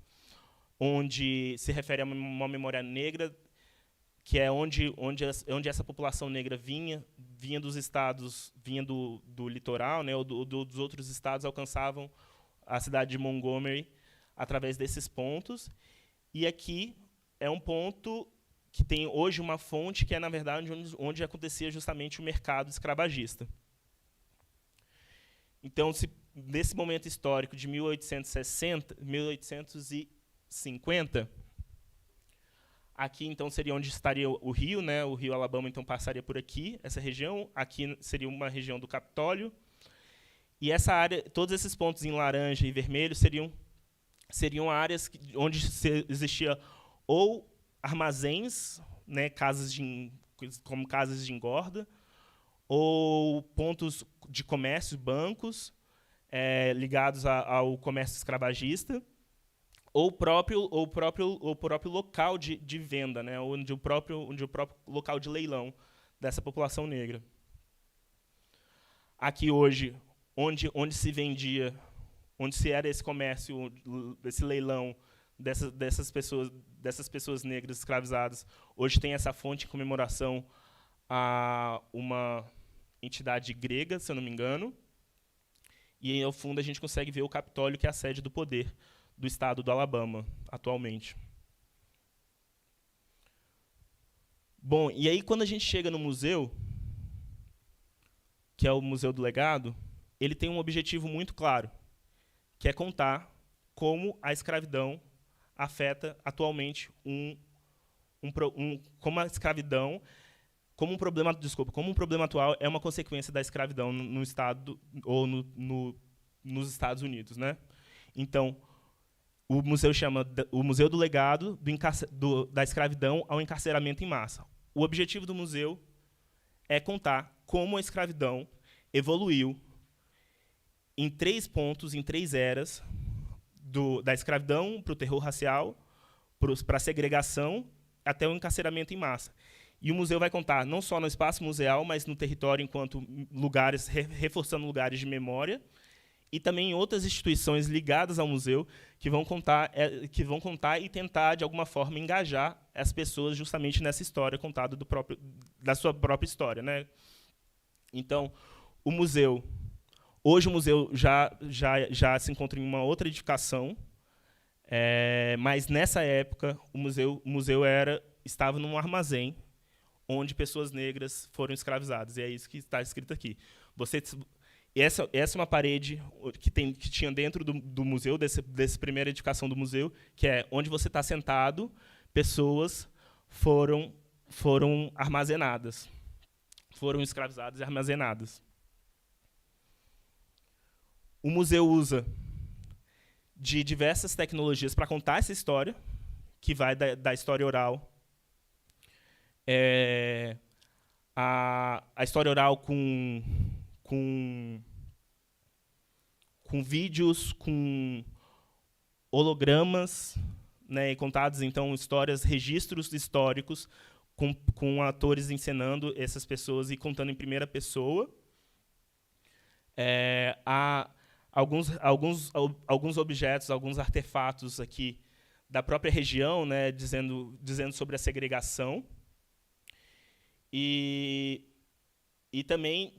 Speaker 3: onde se refere a uma memória negra, que é onde essa população negra vinha dos estados, vinha do litoral, né, ou dos outros estados, alcançavam a cidade de Montgomery através desses pontos. E aqui é um ponto que tem hoje uma fonte que é, na verdade, onde acontecia justamente o mercado escravagista. Então, nesse momento histórico de 1850, aqui, então, seria onde estaria o rio, né? O rio Alabama, então, passaria por aqui, essa região. Aqui seria uma região do Capitólio. E essa área, todos esses pontos em laranja e vermelho seriam áreas onde existia ou armazéns, né, como casas de engorda, ou pontos de comércio, bancos, ligados ao comércio escravagista, ou o próprio local de venda, né, onde o próprio local de leilão dessa população negra. Aqui hoje, onde se vendia, onde se era esse comércio, esse leilão dessas pessoas negras escravizadas, hoje tem essa fonte em comemoração a uma entidade grega, se eu não me engano, e, ao fundo, a gente consegue ver o Capitólio, que é a sede do poder do estado do Alabama, atualmente. Bom, e aí, quando a gente chega no museu, que é o Museu do Legado, ele tem um objetivo muito claro, que é contar como a escravidão afeta atualmente como a escravidão, como um problema atual é uma consequência da escravidão no estado ou nos Estados Unidos, né? Então, o museu chama o Museu do Legado da escravidão ao encarceramento em massa. O objetivo do museu é contar como a escravidão evoluiu em 3 pontos, em 3 eras, da escravidão para o terror racial, para a segregação, até o encarceramento em massa. E o museu vai contar não só no espaço museal, mas no território enquanto lugares, reforçando lugares de memória, e também em outras instituições ligadas ao museu que vão contar e tentar, de alguma forma, engajar as pessoas justamente nessa história contada da sua própria história, né? Então, hoje o museu já se encontra em uma outra edificação, mas, nessa época, o museu estava num armazém, onde pessoas negras foram escravizadas. E é isso que está escrito aqui. Essa é uma parede que tinha dentro do museu, dessa primeira edificação do museu, que é onde você está sentado, pessoas foram armazenadas, foram escravizadas e armazenadas. O museu usa de diversas tecnologias para contar essa história, que vai da história oral, a história oral com vídeos, com hologramas, né, e contados, então, histórias, registros históricos, com atores encenando essas pessoas e contando em primeira pessoa. Há alguns objetos, alguns artefatos aqui da própria região, né, dizendo sobre a segregação, e também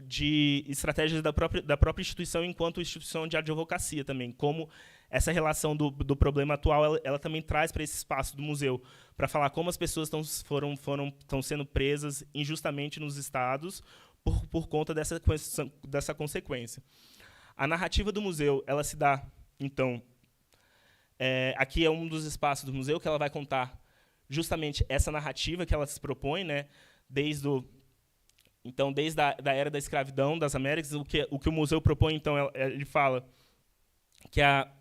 Speaker 3: de estratégias da própria instituição enquanto instituição de advocacia também, como essa relação do problema atual ela também traz para esse espaço do museu, para falar como as pessoas estão sendo presas injustamente nos estados por conta dessa consequência. A narrativa do museu ela se dá, então, aqui é um dos espaços do museu que ela vai contar justamente essa narrativa que ela se propõe, né, desde a era da escravidão das Américas. O que o museu propõe, então, ele fala que a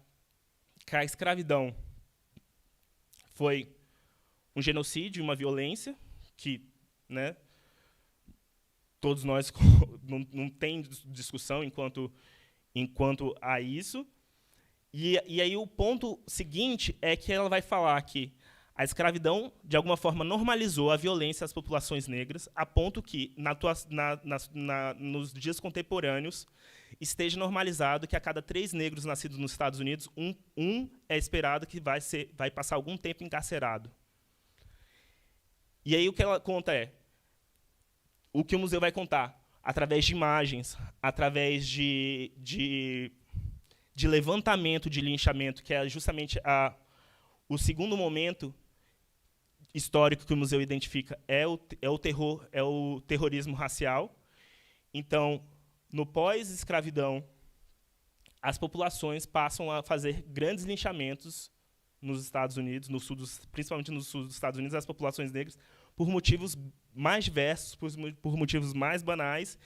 Speaker 3: escravidão foi um genocídio, uma violência que, né, todos nós não tem discussão enquanto a isso. E aí o ponto seguinte é que ela vai falar que a escravidão, de alguma forma, normalizou a violência às populações negras, a ponto que, nos dias contemporâneos, esteja normalizado que a cada 3 negros nascidos nos Estados Unidos, um é esperado que vai passar algum tempo encarcerado. E aí o que ela conta o que o museu vai contar, através de imagens, através de levantamento de linchamento, que é justamente o segundo momento histórico que o museu identifica, é o terrorismo racial. Então, no pós-escravidão, as populações passam a fazer grandes linchamentos nos Estados Unidos, principalmente no sul dos Estados Unidos, as populações negras, por motivos mais diversos, por motivos mais banais.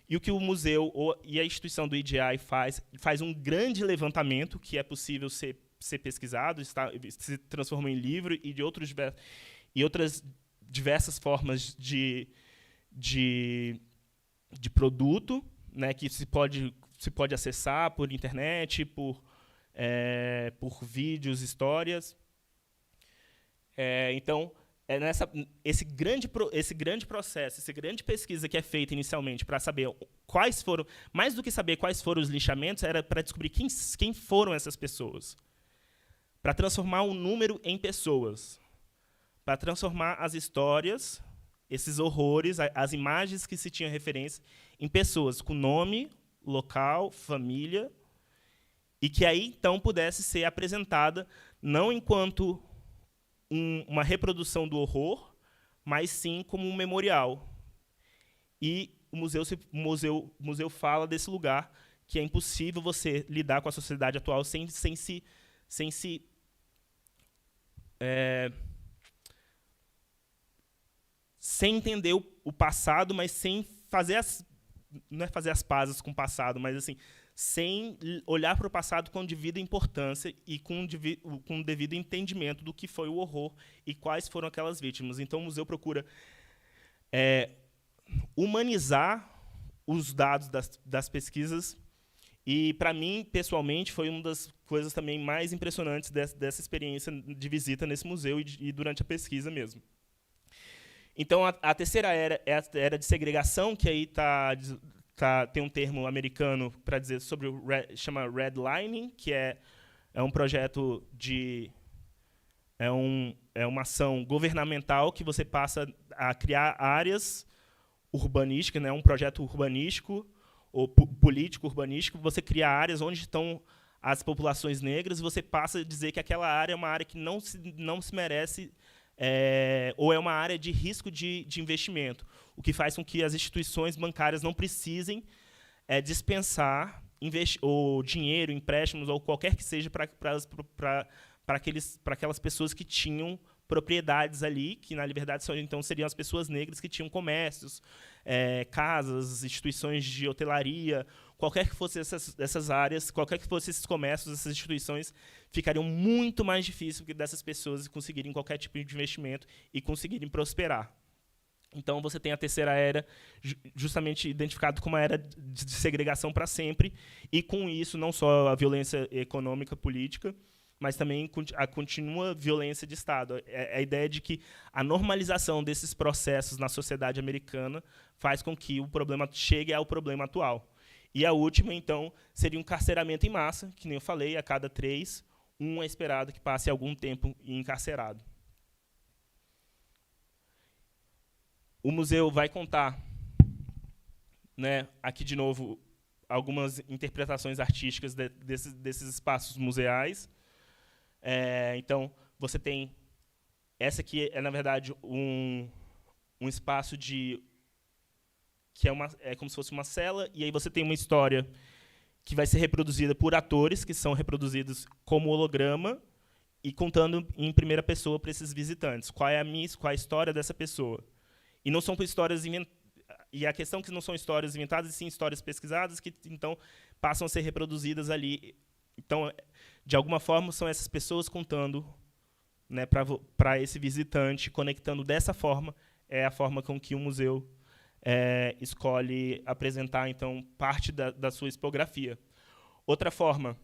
Speaker 3: E o que o museu e a instituição do EDI faz um grande levantamento, que é possível ser pesquisado, se transformou em livro, e de outras diversas formas de produto, né, que se pode acessar por internet, por vídeos, histórias. Então, esse grande processo, essa grande pesquisa que é feita inicialmente para saber quais foram, mais do que saber quais foram os linchamentos, era para descobrir quem foram essas pessoas, para transformar um número em pessoas, para transformar as histórias, esses horrores, as imagens que se tinha referência, em pessoas com nome, local, família, e que aí então pudesse ser apresentada não enquanto uma reprodução do horror, mas sim como um memorial. E o museu fala desse lugar que é impossível você lidar com a sociedade atual sem entender o passado, mas sem fazer não é fazer as pazes com o passado, mas assim, sem olhar para o passado com devida importância e com devido entendimento do que foi o horror e quais foram aquelas vítimas. Então, o museu procura humanizar os dados das pesquisas, e, para mim, pessoalmente, foi uma das coisas também mais impressionantes dessa experiência de visita nesse museu e durante a pesquisa mesmo. Então, a terceira era é a era de segregação, que aí tem um termo americano para dizer sobre chama redlining, que é um projeto é uma ação governamental que você passa a criar áreas urbanísticas, né, um projeto urbanístico ou político urbanístico. Você cria áreas onde estão as populações negras e você passa a dizer que aquela área é uma área que não se merece ou é uma área de risco de investimento, o que faz com que as instituições bancárias não precisem dispensar ou dinheiro, empréstimos, ou qualquer que seja para aquelas pessoas que tinham propriedades ali, que, na verdade, então, seriam as pessoas negras que tinham comércios, casas, instituições de hotelaria, qualquer que fosse essas áreas, qualquer que fosse esses comércios, essas instituições, ficariam muito mais difíceis dessas pessoas conseguirem qualquer tipo de investimento e conseguirem prosperar. Então, você tem a terceira era justamente identificado como uma era de segregação para sempre, e, com isso, não só a violência econômica, política, mas também a contínua violência de Estado. É a ideia de que a normalização desses processos na sociedade americana faz com que o problema chegue ao problema atual. E a última, então, seria um encarceramento em massa, que nem eu falei, a cada 3, um é esperado que passe algum tempo encarcerado. O museu vai contar, né, aqui, de novo, algumas interpretações artísticas desses espaços museais. Então, você tem... Essa aqui na verdade, um espaço que é como se fosse uma cela, e aí você tem uma história que vai ser reproduzida por atores, que são reproduzidos como holograma, e contando em primeira pessoa para esses visitantes. Qual é a história dessa pessoa? E não são histórias inventadas. E a questão é que não são histórias inventadas, e sim histórias pesquisadas, que, então, passam a ser reproduzidas ali. Então, de alguma forma, são essas pessoas contando, né, para esse visitante, conectando dessa forma, é a forma com que o museu escolhe apresentar, então, parte da sua expografia. Outra forma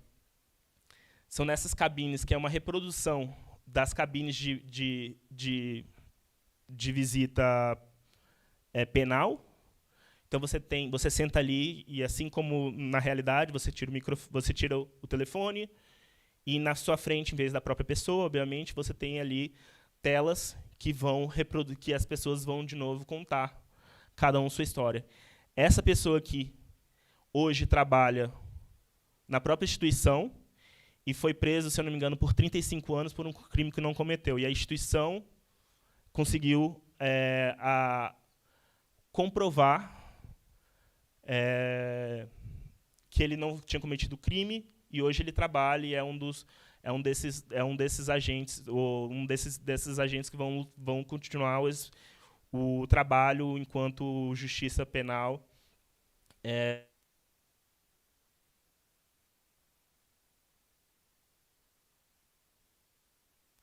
Speaker 3: são nessas cabines, que é uma reprodução das cabines de visita penal. Então, você senta ali, e, assim como na realidade, você tira o telefone, e na sua frente, em vez da própria pessoa, obviamente, você tem ali telas que as pessoas vão, de novo, contar, cada sua história. Essa pessoa aqui, hoje, trabalha na própria instituição e foi preso, se eu não me engano, por 35 anos por um crime que não cometeu. E a instituição conseguiu comprovar que ele não tinha cometido crime, e hoje ele trabalha e é um desses agentes, ou desses agentes que vão continuar o trabalho enquanto justiça penal.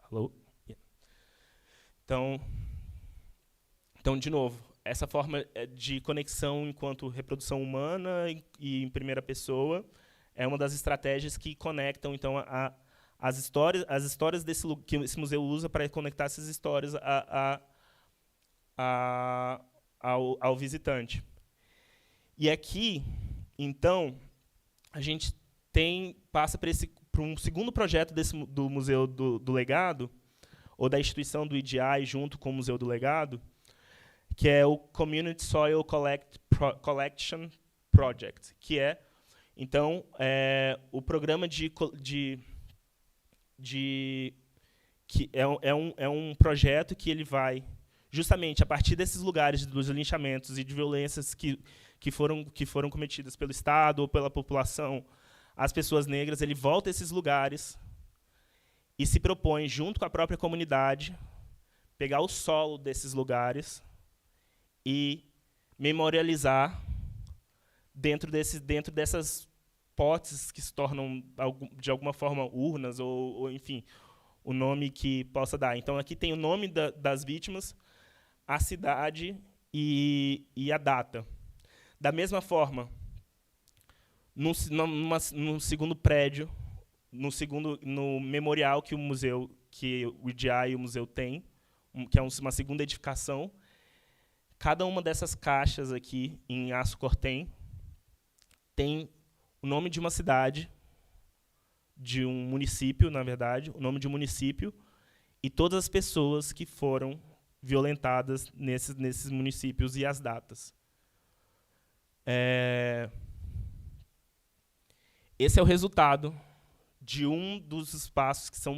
Speaker 3: Alô? Yeah. Então, de novo, essa forma de conexão enquanto reprodução humana e em primeira pessoa é uma das estratégias que conectam, então, as histórias que esse museu usa para conectar essas histórias ao visitante. E aqui, então, a gente passa para um segundo projeto do Museu do Legado, ou da instituição do IDI junto com o Museu do Legado, que é o Community Soil Collection Project, que é, então, o programa que é um projeto que ele vai, justamente a partir desses lugares dos linchamentos e de violências que foram cometidas pelo Estado ou pela população, as pessoas negras, ele volta a esses lugares e se propõe, junto com a própria comunidade, pegar o solo desses lugares e memorializar dentro dessas potes que se tornam, de alguma forma, urnas, ou enfim, o nome que possa dar. Então, aqui tem o nome das vítimas, a cidade e a data. Da mesma forma, no segundo prédio, no memorial que o IDI e o museu têm, que é uma segunda edificação, cada uma dessas caixas aqui, em aço cortem, tem o nome de uma cidade, de um município, na verdade, o nome de um município, e todas as pessoas que foram violentadas nesses municípios e as datas. Esse é o resultado de um dos espaços que são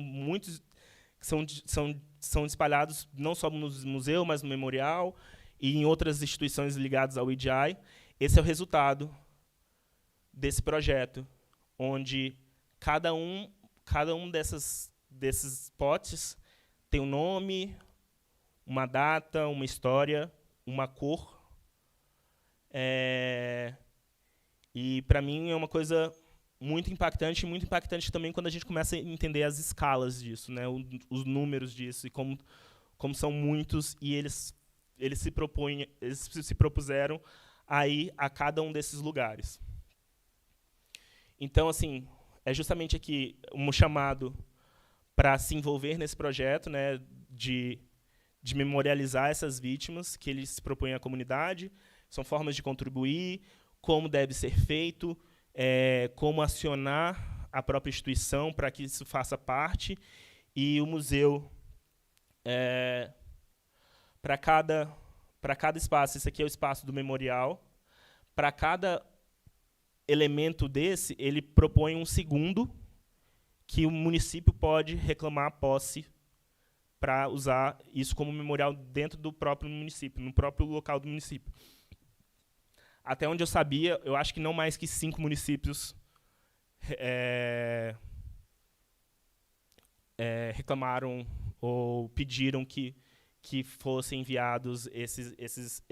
Speaker 3: são espalhados não só no museu, mas no memorial e em outras instituições ligadas ao IDI. Esse é o resultado desse projeto, onde cada um desses potes tem um nome, uma data, uma história, uma cor. E, para mim, é uma coisa muito impactante também quando a gente começa a entender as escalas disso, né, os números disso, e como são muitos, e eles se propuseram a ir a cada um desses lugares. Então, assim, é justamente aqui um chamado para se envolver nesse projeto, né, de memorializar essas vítimas que eles se propõem à comunidade. São formas de contribuir, como deve ser feito, como acionar a própria instituição para que isso faça parte. E o museu, para cada espaço, esse aqui é o espaço do memorial, para cada elemento desse, ele propõe um segundo que o município pode reclamar a posse para usar isso como memorial dentro do próprio município, no próprio local do município. Até onde eu sabia, eu acho que não mais que 5 municípios reclamaram ou pediram que fossem enviados esses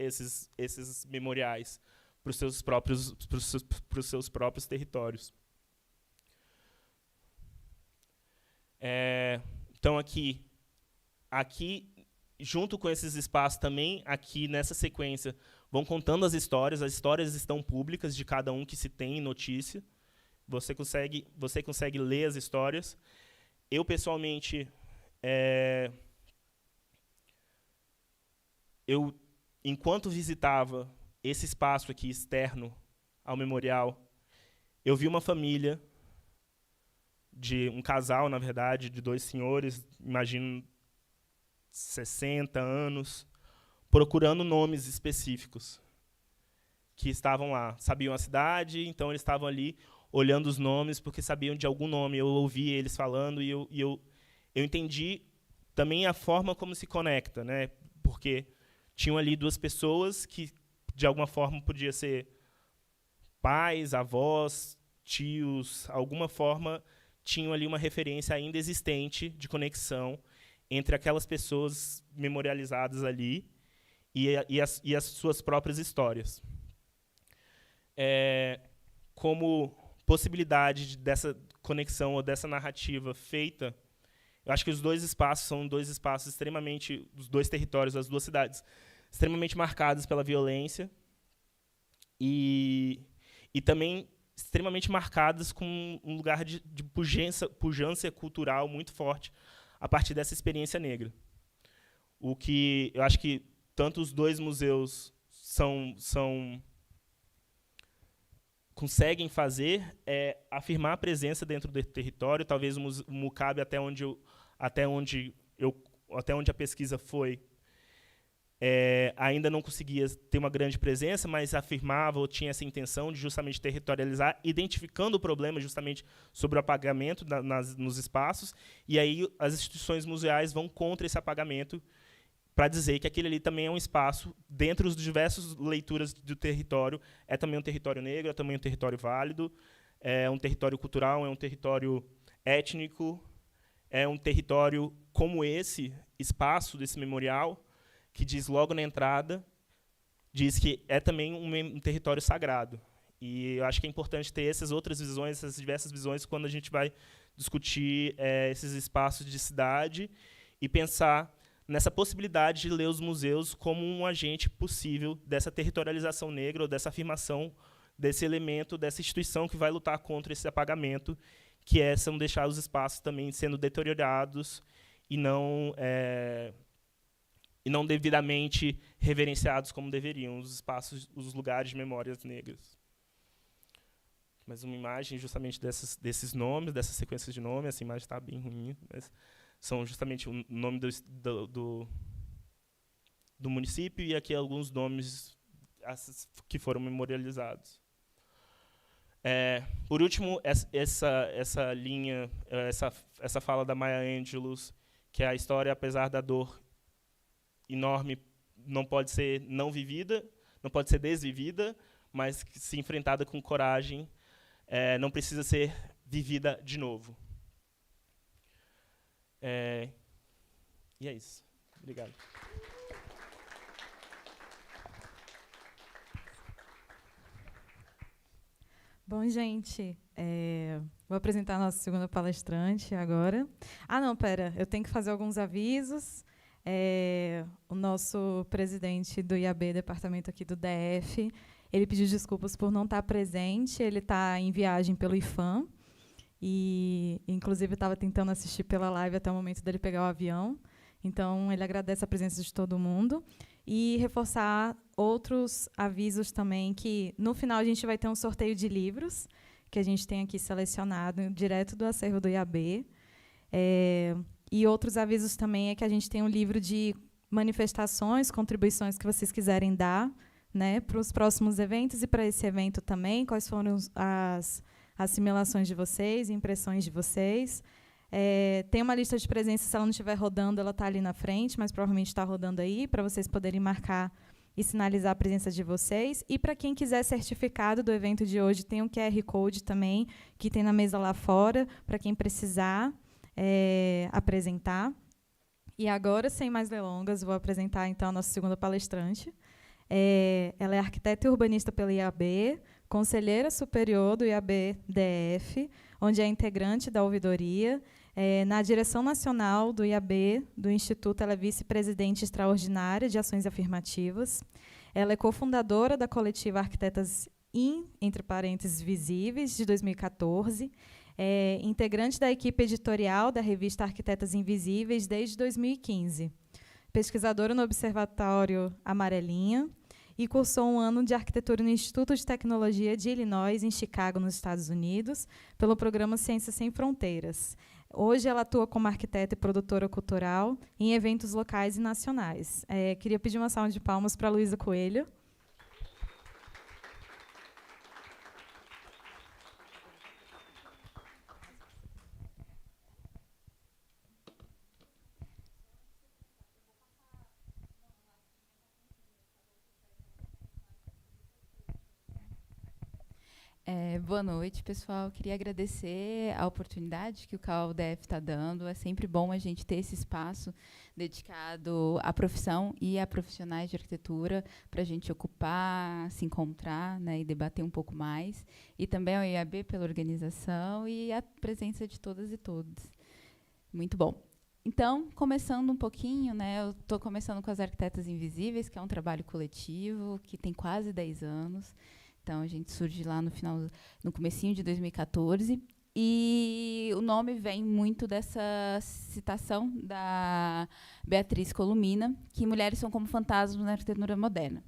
Speaker 3: memoriais para os seus próprios territórios. Então, aqui, junto com esses espaços também, aqui nessa sequência, vão contando as histórias estão públicas de cada um que se tem notícia. Você consegue ler as histórias. Eu, pessoalmente, enquanto visitava esse espaço aqui externo ao memorial, eu vi uma família, um casal, na verdade, de 2 senhores, imagino 60 anos, procurando nomes específicos que estavam lá. Sabiam a cidade, então eles estavam ali olhando os nomes porque sabiam de algum nome. Eu ouvi eles falando e eu entendi também a forma como se conecta, né? Porque tinham ali 2 pessoas que, de alguma forma, podia ser pais, avós, tios, alguma forma tinham ali uma referência ainda existente de conexão entre aquelas pessoas memorializadas ali e as suas próprias histórias. Como possibilidade dessa conexão ou dessa narrativa feita, eu acho que os 2 espaços são 2 espaços extremamente, os 2 territórios, as 2 cidades, extremamente marcados pela violência e também extremamente marcadas com um lugar de pujança cultural muito forte a partir dessa experiência negra. O que eu acho que tanto os 2 museus conseguem fazer é afirmar a presença dentro do território. Talvez o MUCAB, até onde a pesquisa foi, ainda não conseguia ter uma grande presença, mas afirmava ou tinha essa intenção de justamente territorializar, identificando o problema justamente sobre o apagamento nos espaços, e aí as instituições museais vão contra esse apagamento para dizer que aquele ali também é um espaço, dentro das diversas leituras do território, é também um território negro, é também um território válido, é um território cultural, é um território étnico, é um território como esse espaço desse memorial, que diz logo na entrada, diz que é também um território sagrado. E eu acho que é importante ter essas outras visões, essas diversas visões, quando a gente vai discutir esses espaços de cidade e pensar nessa possibilidade de ler os museus como um agente possível dessa territorialização negra, ou dessa afirmação desse elemento, dessa instituição que vai lutar contra esse apagamento, que são deixar os espaços também sendo deteriorados e não devidamente reverenciados como deveriam, os espaços, os lugares de memórias negras. Mais uma imagem justamente desses nomes, dessas sequências de nomes. Essa imagem está bem ruim, mas são justamente o nome do município e aqui alguns nomes que foram memorializados. Por último, essa linha, essa fala da Maya Angelou, que a história, apesar da dor enorme, não pode ser não vivida, não pode ser desvivida, mas que, se enfrentada com coragem, não precisa ser vivida de novo. E é isso. Obrigado.
Speaker 1: Bom, gente, vou apresentar a nossa segunda palestrante agora. Ah, não, pera, eu tenho que fazer alguns avisos. O nosso presidente do IAB, departamento aqui do DF, ele pediu desculpas por não estar presente, ele está em viagem pelo IFAM, e, inclusive, estava tentando assistir pela live até o momento dele pegar o avião. Então, ele agradece a presença de todo mundo. E reforçar outros avisos também, que no final a gente vai ter um sorteio de livros, que a gente tem aqui selecionado, direto do acervo do IAB. E outros avisos também é que a gente tem um livro de manifestações, contribuições que vocês quiserem dar, né, para os próximos eventos e para esse evento também, quais foram as assimilações de vocês, impressões de vocês. Tem uma lista de presença, se ela não estiver rodando, ela está ali na frente, mas provavelmente está rodando aí, para vocês poderem marcar e sinalizar a presença de vocês. E para quem quiser certificado do evento de hoje, tem um QR Code também, que tem na mesa lá fora, para quem precisar apresentar. E agora, sem mais delongas, vou apresentar então a nossa segunda palestrante. Ela é arquiteta e urbanista pela IAB, conselheira superior do IAB-DF, onde é integrante da ouvidoria. Na direção nacional do IAB, do Instituto, ela é vice-presidente extraordinária de ações afirmativas. Ela é cofundadora da coletiva Arquitetas entre parênteses, Visíveis, de 2014. Integrante da equipe editorial da revista Arquitetas Invisíveis desde 2015. Pesquisadora no Observatório Amarelinha e cursou um ano de arquitetura no Instituto de Tecnologia de Illinois, em Chicago, nos Estados Unidos, pelo programa Ciências Sem Fronteiras. Hoje ela atua como arquiteta e produtora cultural em eventos locais e nacionais. Queria pedir uma salva de palmas para a Luísa Coelho.
Speaker 4: Boa noite, pessoal. Queria agradecer a oportunidade que o CAUDF está dando. É sempre bom a gente ter esse espaço dedicado à profissão e a profissionais de arquitetura para a gente ocupar, se encontrar, né, e debater um pouco mais. E também ao IAB pela organização e a presença de todas e todos. Muito bom. Então, começando um pouquinho, né, eu estou começando com as Arquitetas Invisíveis, que é um trabalho coletivo que tem quase 10 anos. Então, a gente surge lá no comecinho de 2014, e o nome vem muito dessa citação da Beatriz Columina, que mulheres são como fantasmas na arquitetura moderna,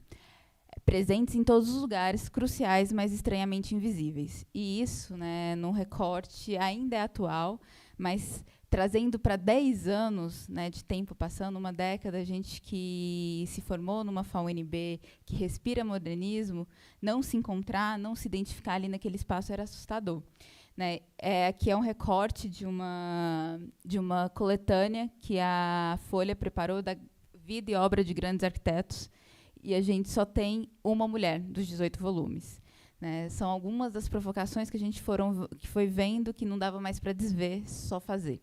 Speaker 4: presentes em todos os lugares, cruciais, mas estranhamente invisíveis. E isso, né, num recorte ainda é atual, mas trazendo para 10 anos, né, de tempo passando, uma década, gente que se formou numa FAUNB, que respira modernismo, não se encontrar, não se identificar ali naquele espaço era assustador. Né? Aqui é um recorte de uma coletânea que a Folha preparou da vida e obra de grandes arquitetos, e a gente só tem uma mulher dos 18 volumes. Né? São algumas das provocações que a gente foi vendo que não dava mais para desver, só fazer.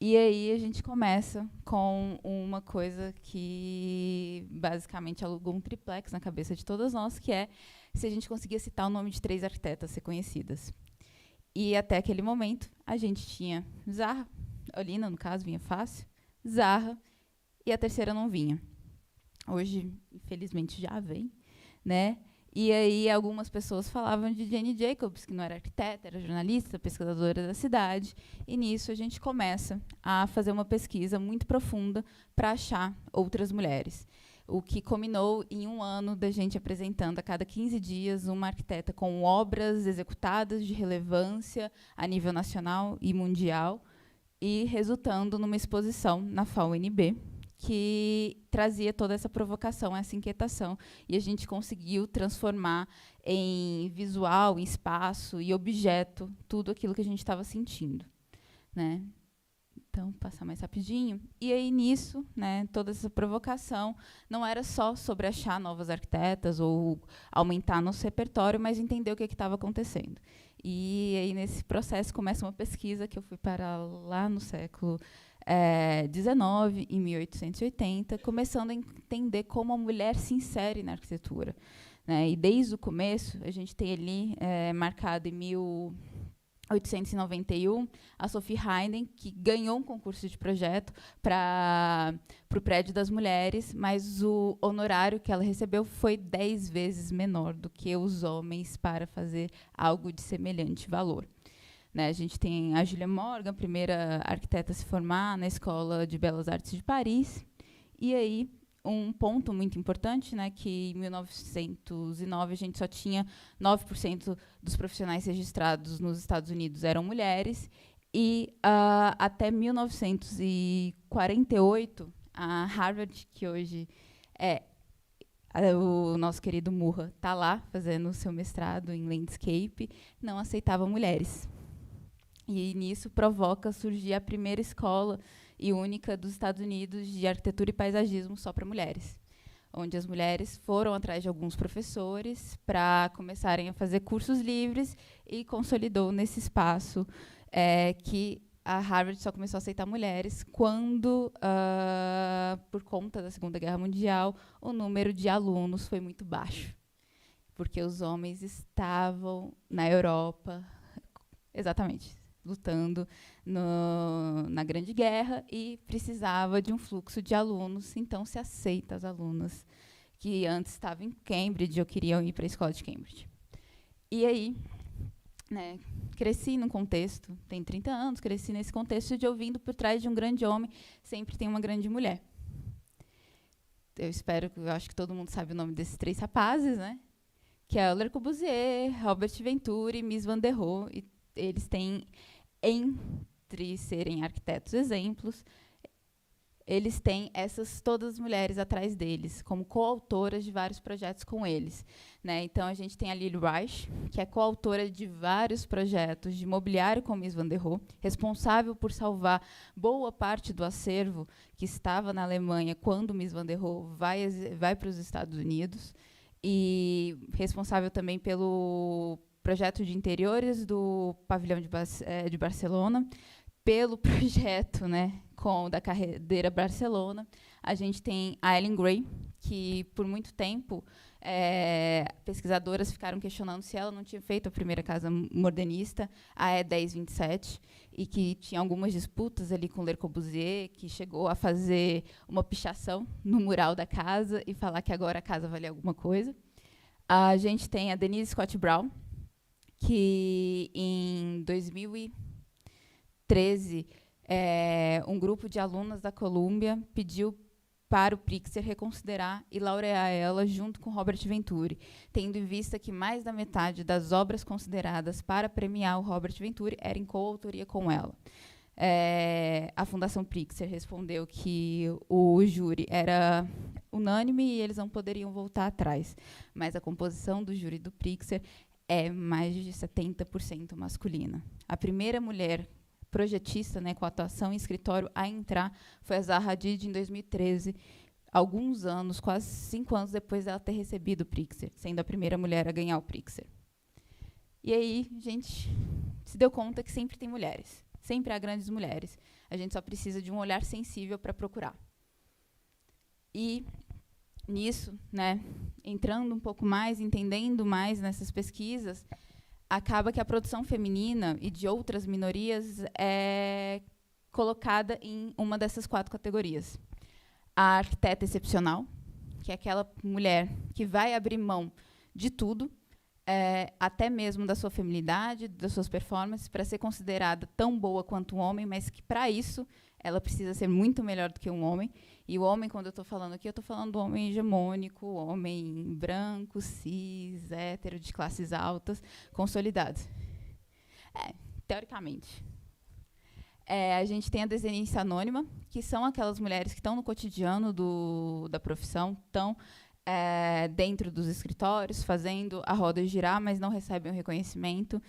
Speaker 4: E aí a gente começa com uma coisa que basicamente alugou um triplex na cabeça de todas nós, que é se a gente conseguia citar o nome de 3 arquitetas reconhecidas. E até aquele momento a gente tinha Zaha, Ohlina, no caso, vinha fácil, Zaha, e a terceira não vinha. Hoje, infelizmente, já vem, né? E aí algumas pessoas falavam de Jane Jacobs, que não era arquiteta, era jornalista, pesquisadora da cidade. E nisso a gente começa a fazer uma pesquisa muito profunda para achar outras mulheres. O que culminou em um ano da gente apresentando a cada 15 dias uma arquiteta com obras executadas de relevância a nível nacional e mundial, e resultando numa exposição na FAUNB, que trazia toda essa provocação, essa inquietação, e a gente conseguiu transformar em visual, em espaço e objeto tudo aquilo que a gente estava sentindo. Né? Então, passar mais rapidinho. E aí, nisso, né, toda essa provocação não era só sobre achar novas arquitetas ou aumentar nosso repertório, mas entender o que estava acontecendo. E aí, nesse processo, começa uma pesquisa que eu fui para lá no século XIX, em 1880, começando a entender como a mulher se insere na arquitetura, né? E desde o começo, a gente tem ali marcado em 1891, a Sophie Hayden, que ganhou um concurso de projeto para o prédio das mulheres, mas o honorário que ela recebeu foi 10 vezes menor do que os homens para fazer algo de semelhante valor. Né, a gente tem a Julia Morgan, primeira arquiteta a se formar na Escola de Belas Artes de Paris. E aí, um ponto muito importante, né, que em 1909 a gente só tinha 9% dos profissionais registrados nos Estados Unidos eram mulheres, e até 1948, a Harvard, que hoje o nosso querido Murra está lá fazendo o seu mestrado em landscape, não aceitava mulheres. E nisso provoca surgir a primeira escola e única dos Estados Unidos de arquitetura e paisagismo só para mulheres, onde as mulheres foram atrás de alguns professores para começarem a fazer cursos livres e consolidou nesse espaço que a Harvard só começou a aceitar mulheres quando, por conta da Segunda Guerra Mundial, o número de alunos foi muito baixo, porque os homens estavam na Europa, exatamente, lutando na Grande Guerra e precisava de um fluxo de alunos, então se aceita as alunas que antes estavam em Cambridge ou queriam ir para a escola de Cambridge. E aí, né, cresci num contexto, tenho 30 anos, cresci nesse contexto de ouvindo por trás de um grande homem sempre tem uma grande mulher. Eu acho que todo mundo sabe o nome desses 3 rapazes, né? Que é o Le Corbusier, Robert Venturi e Mies van der Rohe. E eles têm, entre serem arquitetos exemplos, eles têm todas as mulheres atrás deles, como coautoras de vários projetos com eles. Né? Então, a gente tem a Lily Reich, que é coautora de vários projetos de mobiliário com Mies van der Rohe, responsável por salvar boa parte do acervo que estava na Alemanha quando Mies van der Rohe vai para os Estados Unidos, e responsável também pelo projeto de interiores do pavilhão de Barcelona, pelo projeto, né, da Carreira Barcelona. A gente tem a Ellen Gray, que por muito tempo pesquisadoras ficaram questionando se ela não tinha feito a primeira casa modernista, a E1027, e que tinha algumas disputas ali com Le Corbusier, que chegou a fazer uma pichação no mural da casa e falar que agora a casa valia alguma coisa. A gente tem a Denise Scott Brown, que em 2013, um grupo de alunas da Columbia pediu para o Pritzker reconsiderar e laurear ela junto com Robert Venturi, tendo em vista que mais da metade das obras consideradas para premiar o Robert Venturi era em coautoria com ela. A Fundação Pritzker respondeu que o júri era unânime e eles não poderiam voltar atrás, mas a composição do júri do Pritzker é mais de 70% masculina. A primeira mulher projetista, né, com atuação em escritório a entrar foi a Zaha Hadid em 2013, alguns anos, quase 5 anos depois dela ter recebido o Pritzker, sendo a primeira mulher a ganhar o Pritzker. E aí, a gente se deu conta que sempre tem mulheres, sempre há grandes mulheres. A gente só precisa de um olhar sensível para procurar. E nisso, né, entrando um pouco mais, entendendo mais nessas pesquisas, acaba que a produção feminina e de outras minorias é colocada em uma dessas 4 categorias. A arquiteta excepcional, que é aquela mulher que vai abrir mão de tudo, até mesmo da sua feminilidade, das suas performances, para ser considerada tão boa quanto um homem, mas que, para isso, ela precisa ser muito melhor do que um homem. E o homem, quando eu estou falando aqui, eu estou falando do homem hegemônico, homem branco, cis, hétero, de classes altas, consolidado. Teoricamente. A gente tem a desenhista anônima, que são aquelas mulheres que estão no cotidiano da profissão, estão dentro dos escritórios, fazendo a roda girar, mas não recebem o reconhecimento.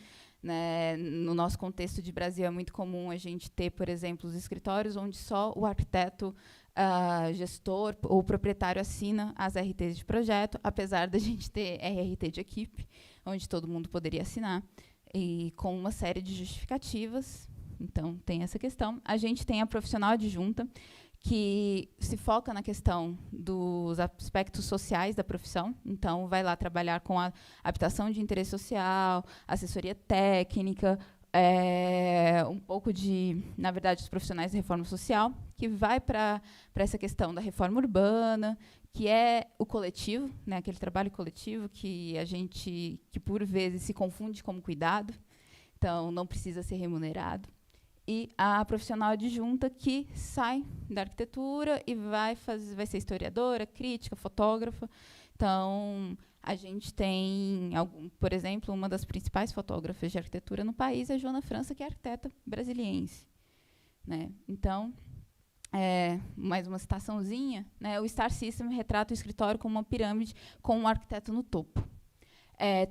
Speaker 4: né? No nosso contexto de Brasil, é muito comum a gente ter, por exemplo, os escritórios onde só o arquiteto, gestor ou proprietário assina as RTs de projeto, apesar da gente ter RRT de equipe, onde todo mundo poderia assinar, e com uma série de justificativas. Então, tem essa questão. A gente tem a profissional adjunta, que se foca na questão dos aspectos sociais da profissão. Então, vai lá trabalhar com a habitação de interesse social, assessoria técnica, um pouco de, na verdade, os profissionais de reforma social, que vai para essa questão da reforma urbana, que é o coletivo, né, aquele trabalho coletivo que por vezes se confunde como cuidado, então não precisa ser remunerado. E a profissional adjunta que sai da arquitetura e vai ser historiadora, crítica, fotógrafa. Então, a gente tem, por exemplo, uma das principais fotógrafas de arquitetura no país é a Joana França, que é arquiteta brasiliense, né? Então, mais uma citaçãozinha, né? O Star System retrata o escritório como uma pirâmide com um arquiteto no topo.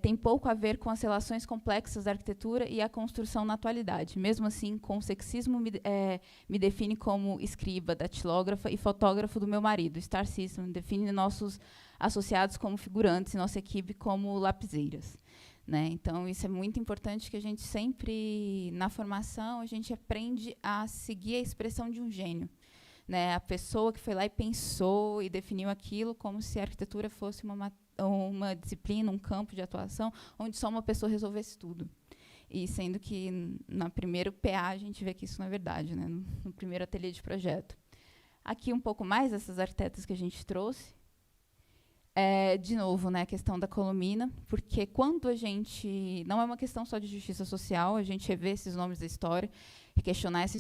Speaker 4: Tem pouco a ver com as relações complexas da arquitetura e a construção na atualidade. Mesmo assim, com o sexismo me define como escriba, datilógrafa e fotógrafo do meu marido. Star System define nossos associados como figurantes e nossa equipe como lapiseiras, né? Então, isso é muito importante, que a gente sempre, na formação, a gente aprende a seguir a expressão de um gênio, né? A pessoa que foi lá e pensou e definiu aquilo como se a arquitetura fosse uma disciplina, um campo de atuação, onde só uma pessoa resolvesse tudo. E sendo que, no primeiro PA, a gente vê que isso não é verdade, né? No primeiro ateliê de projeto. Aqui, um pouco mais dessas arquitetas que a gente trouxe. De novo, né, a questão da columina, porque quando a gente... Não é uma questão só de justiça social, a gente revê esses nomes da história, e questionar essa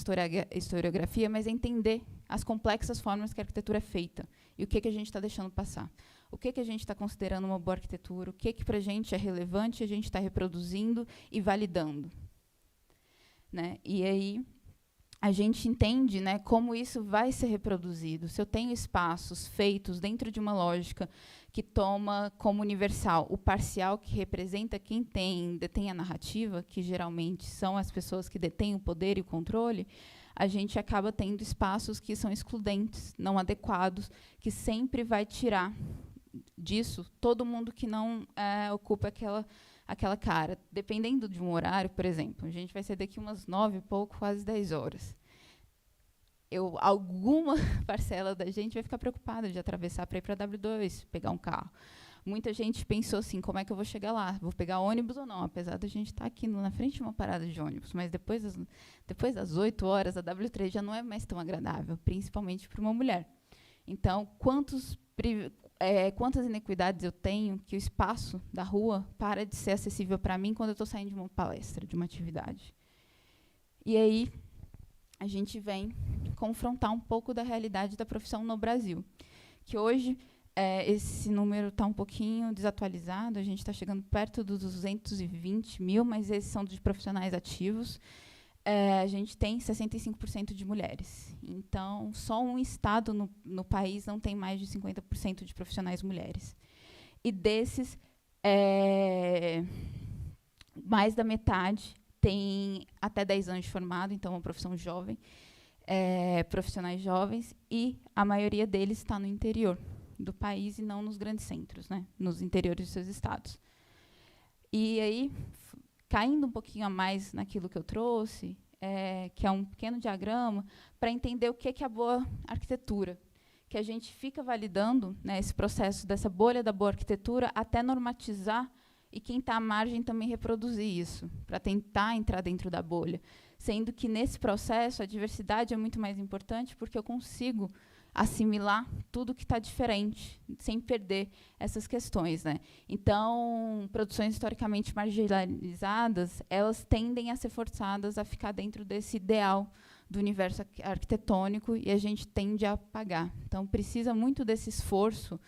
Speaker 4: historiografia, mas entender as complexas formas que a arquitetura é feita e o que a gente está deixando passar. O que a gente está considerando uma boa arquitetura, o que para a gente é relevante, a gente está reproduzindo e validando, né? E aí a gente entende, né, como isso vai ser reproduzido. Se eu tenho espaços feitos dentro de uma lógica que toma como universal o parcial, que representa quem detém a narrativa, que geralmente são as pessoas que detêm o poder e o controle, a gente acaba tendo espaços que são excludentes, não adequados, que sempre vai tirar disso todo mundo que não ocupa aquela cara. Dependendo de um horário, por exemplo, a gente vai sair daqui umas 9 e pouco, quase 10 horas. Alguma parcela da gente vai ficar preocupada de atravessar para ir para a W2, pegar um carro. Muita gente pensou assim, como é que eu vou chegar lá? Vou pegar ônibus ou não? Apesar da gente estar aqui na frente de uma parada de ônibus, mas depois das 8 horas, a W3 já não é mais tão agradável, principalmente para uma mulher. Então, quantas inequidades eu tenho que o espaço da rua para de ser acessível para mim quando eu estou saindo de uma palestra, de uma atividade. E aí, a gente vem confrontar um pouco da realidade da profissão no Brasil, que hoje esse número está um pouquinho desatualizado, a gente está chegando perto dos 220 mil, mas esses são de profissionais ativos. A gente tem 65% de mulheres. Então, só um estado no país não tem mais de 50% de profissionais mulheres. E desses, mais da metade tem até 10 anos de formado, então é uma profissão jovem, profissionais jovens, e a maioria deles está no interior do país e não nos grandes centros, né, nos interiores dos seus estados. E aí, caindo um pouquinho a mais naquilo que eu trouxe, que é um pequeno diagrama, para entender o que é a boa arquitetura, que a gente fica validando, né, esse processo dessa bolha da boa arquitetura até normatizar e quem está à margem também reproduzir isso, para tentar entrar dentro da bolha. Sendo que, nesse processo, a diversidade é muito mais importante, porque eu consigo assimilar tudo que está diferente, sem perder essas questões, né? Então, produções historicamente marginalizadas, elas tendem a ser forçadas a ficar dentro desse ideal do universo arquitetônico e a gente tende a apagar. Então, precisa muito desse esforço,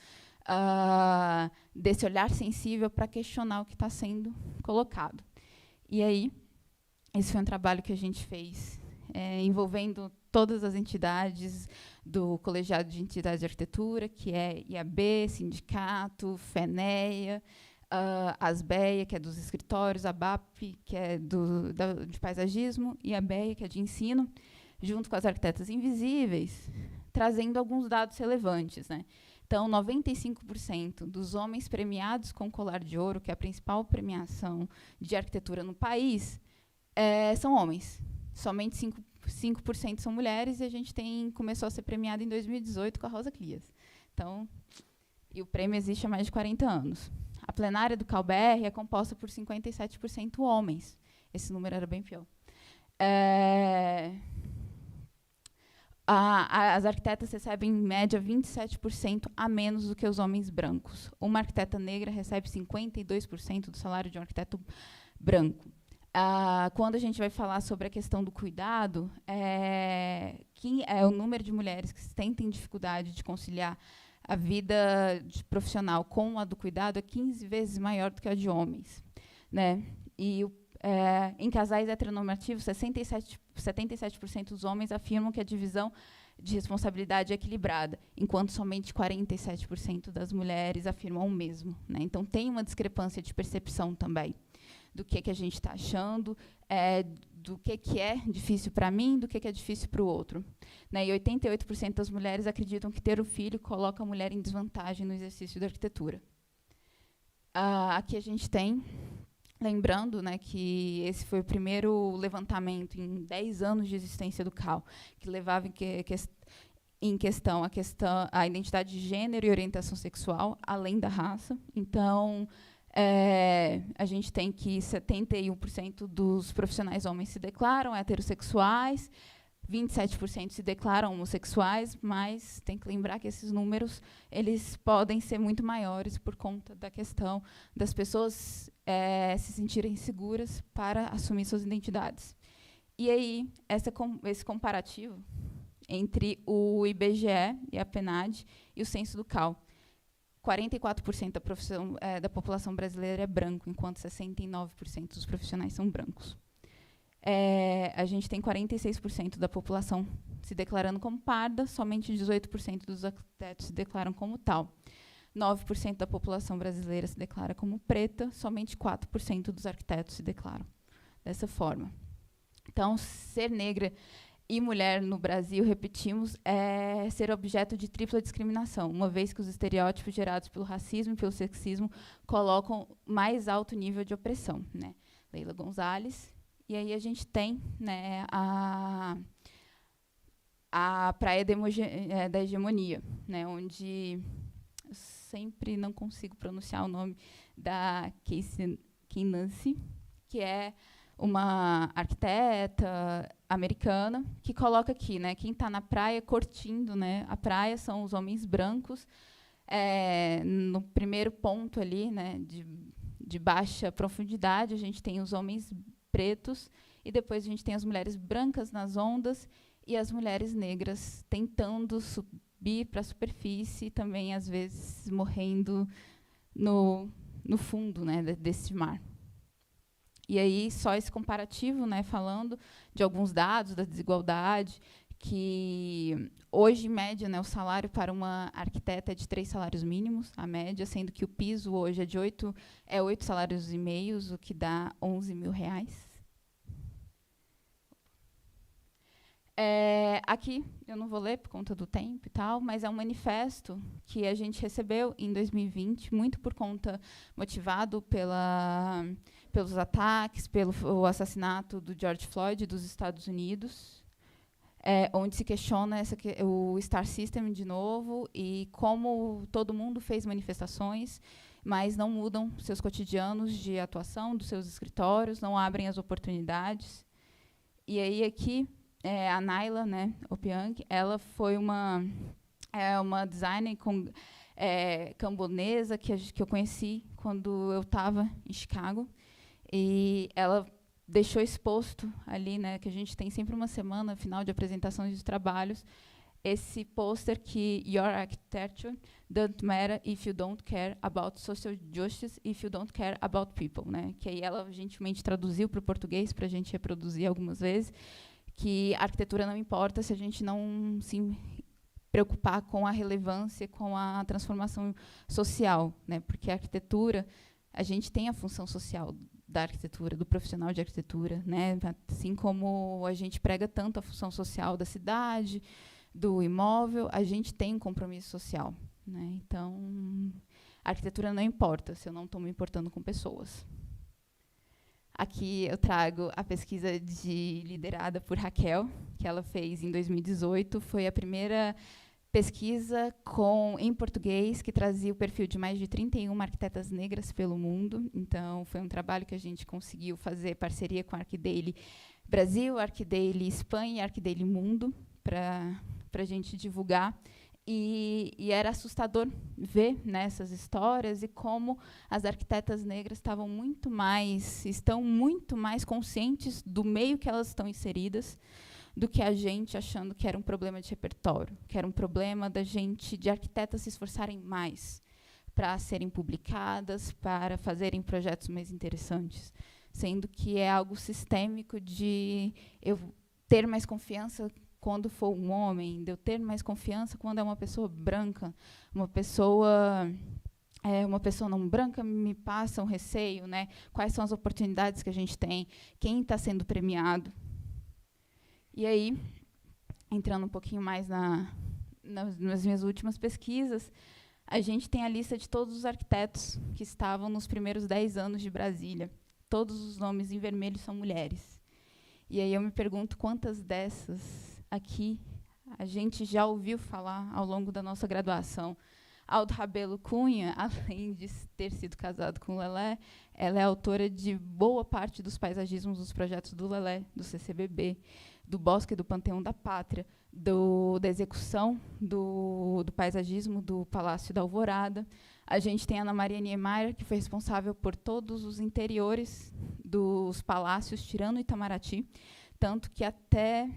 Speaker 4: desse olhar sensível para questionar o que está sendo colocado. E aí, esse foi um trabalho que a gente fez envolvendo todas as entidades do Colegiado de Entidades de Arquitetura, que é IAB, Sindicato, FENEA, a ASBEA, que é dos escritórios, a BAP, que é de paisagismo, e a BEA, que é de ensino, junto com as arquitetas invisíveis, trazendo alguns dados relevantes, né? Então, 95% dos homens premiados com colar de ouro, que é a principal premiação de arquitetura no país, são homens. Somente 5% são mulheres, e a gente começou a ser premiado em 2018 com a Rosa Clias. Então, e o prêmio existe há mais de 40 anos. A plenária do CalBR é composta por 57% homens. Esse número era bem pior. As arquitetas recebem, em média, 27% a menos do que os homens brancos. Uma arquiteta negra recebe 52% do salário de um arquiteto branco. Quando a gente vai falar sobre a questão do cuidado, o número de mulheres que têm dificuldade de conciliar a vida profissional com a do cuidado é 15 vezes maior do que a de homens, né? E em casais heteronormativos, 77% dos homens afirmam que a divisão de responsabilidade é equilibrada, enquanto somente 47% das mulheres afirmam o mesmo, né? Então, tem uma discrepância de percepção também do que a gente está achando, do que é difícil para mim, do que é difícil para o outro. Né? E 88% das mulheres acreditam que ter o filho coloca a mulher em desvantagem no exercício da arquitetura. Aqui a gente tem, lembrando, né, que esse foi o primeiro levantamento em 10 anos de existência do CAL, que levava em questão a identidade de gênero e orientação sexual, além da raça. Então, a gente tem que 71% dos profissionais homens se declaram heterossexuais, 27% se declaram homossexuais, mas tem que lembrar que esses números eles podem ser muito maiores por conta da questão das pessoas se sentirem seguras para assumir suas identidades. E aí, esse comparativo entre o IBGE e a PNAD e o censo do CAL. 44% da população brasileira é branco, enquanto 69% dos profissionais são brancos. A gente tem 46% da população se declarando como parda, somente 18% dos arquitetos se declaram como tal. 9% da população brasileira se declara como preta, somente 4% dos arquitetos se declaram dessa forma. Então, ser negra e mulher no Brasil, repetimos, é ser objeto de tripla discriminação, uma vez que os estereótipos gerados pelo racismo e pelo sexismo colocam mais alto nível de opressão, né? Leila Gonzalez. E aí a gente tem, né, a Praia da Hegemonia, né, onde eu sempre não consigo pronunciar o nome da Casey Nancy, que é uma arquiteta americana, que coloca aqui, né, quem está na praia curtindo, né, a praia são os homens brancos, no primeiro ponto ali, né, de baixa profundidade, a gente tem os homens pretos, e depois a gente tem as mulheres brancas nas ondas, e as mulheres negras tentando subir para a superfície, e também, às vezes, morrendo no fundo, né, desse mar. E aí, só esse comparativo, né, falando de alguns dados da desigualdade, que hoje, em média, né, o salário para uma arquiteta é de 3 salários mínimos, a média, sendo que o piso hoje é 8 salários e meios, o que dá R$11.000. Aqui, eu não vou ler por conta do tempo e tal, mas é um manifesto que a gente recebeu em 2020, muito por conta, motivado pelos ataques, pelo assassinato do George Floyd dos Estados Unidos, onde se questiona o Star System de novo e como todo mundo fez manifestações, mas não mudam seus cotidianos de atuação, dos seus escritórios, não abrem as oportunidades. E aí aqui, a Naila, né, Opiang, ela foi uma designer camponesa que eu conheci quando eu estava em Chicago. E ela deixou exposto ali, né, que a gente tem sempre uma semana, final de apresentações de trabalhos, esse pôster que Your architecture doesn't matter if you don't care about social justice, if you don't care about people, né? Que aí ela gentilmente traduziu para o português para a gente reproduzir algumas vezes, que a arquitetura não importa se a gente não se preocupar com a relevância, com a transformação social, né? Porque a arquitetura a gente tem a função social da arquitetura, do profissional de arquitetura, né? Assim como a gente prega tanto a função social da cidade, do imóvel, a gente tem um compromisso social, né? Então, a arquitetura não importa se eu não estou me importando com pessoas. Aqui eu trago a pesquisa liderada por Raquel, que ela fez em 2018. Foi a primeira pesquisa em português que trazia o perfil de mais de 31 arquitetas negras pelo mundo. Então, foi um trabalho que a gente conseguiu fazer parceria com a ArchiDaily Brasil, ArchiDaily Espanha e ArchiDaily Mundo para a gente divulgar. E era assustador ver nessas histórias e como as arquitetas negras estão muito mais conscientes do meio que elas estão inseridas do que a gente achando que era um problema de repertório, que era um problema de arquitetas se esforçarem mais para serem publicadas, para fazerem projetos mais interessantes, sendo que é algo sistêmico de eu ter mais confiança quando for um homem, de eu ter mais confiança quando é uma pessoa branca, uma pessoa não branca me passa um receio, né? Quais são as oportunidades que a gente tem, quem está sendo premiado. E aí, entrando um pouquinho mais nas minhas últimas pesquisas, a gente tem a lista de todos os arquitetos que estavam nos primeiros 10 anos de Brasília. Todos os nomes em vermelho são mulheres. E aí eu me pergunto quantas dessas aqui a gente já ouviu falar ao longo da nossa graduação. Aldo Rabelo Cunha, além de ter sido casado com Lelé, ela é autora de boa parte dos paisagismos dos projetos do Lelé, do CCBB, do Bosque do Panteão da Pátria, da execução do paisagismo do Palácio da Alvorada. A gente tem a Ana Maria Niemeyer, que foi responsável por todos os interiores dos palácios, tirando Itamaraty, tanto que até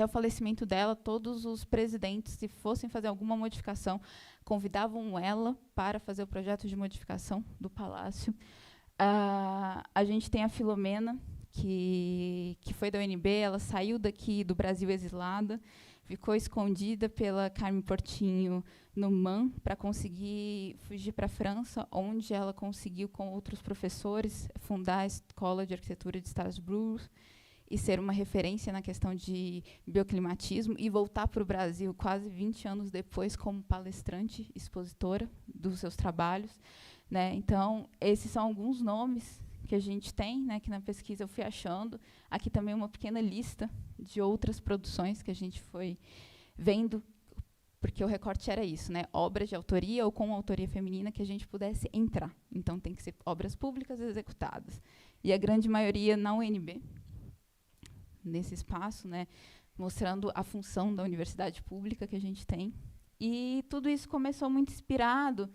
Speaker 4: o falecimento dela, todos os presidentes, se fossem fazer alguma modificação, convidavam ela para fazer o projeto de modificação do palácio. A gente tem a Filomena, que foi da UNB, ela saiu daqui do Brasil exilada, ficou escondida pela Carmen Portinho no MAN para conseguir fugir para a França, onde ela conseguiu, com outros professores, fundar a Escola de Arquitetura de Strasbourg, e ser uma referência na questão de bioclimatismo, e voltar para o Brasil quase 20 anos depois como palestrante, expositora dos seus trabalhos, né? Então, esses são alguns nomes que a gente tem, né, que na pesquisa eu fui achando. Aqui também uma pequena lista de outras produções que a gente foi vendo, porque o recorte era isso, né? Obras de autoria ou com autoria feminina que a gente pudesse entrar. Então, tem que ser obras públicas executadas. E a grande maioria na UNB, nesse espaço, né, mostrando a função da universidade pública que a gente tem. E tudo isso começou muito inspirado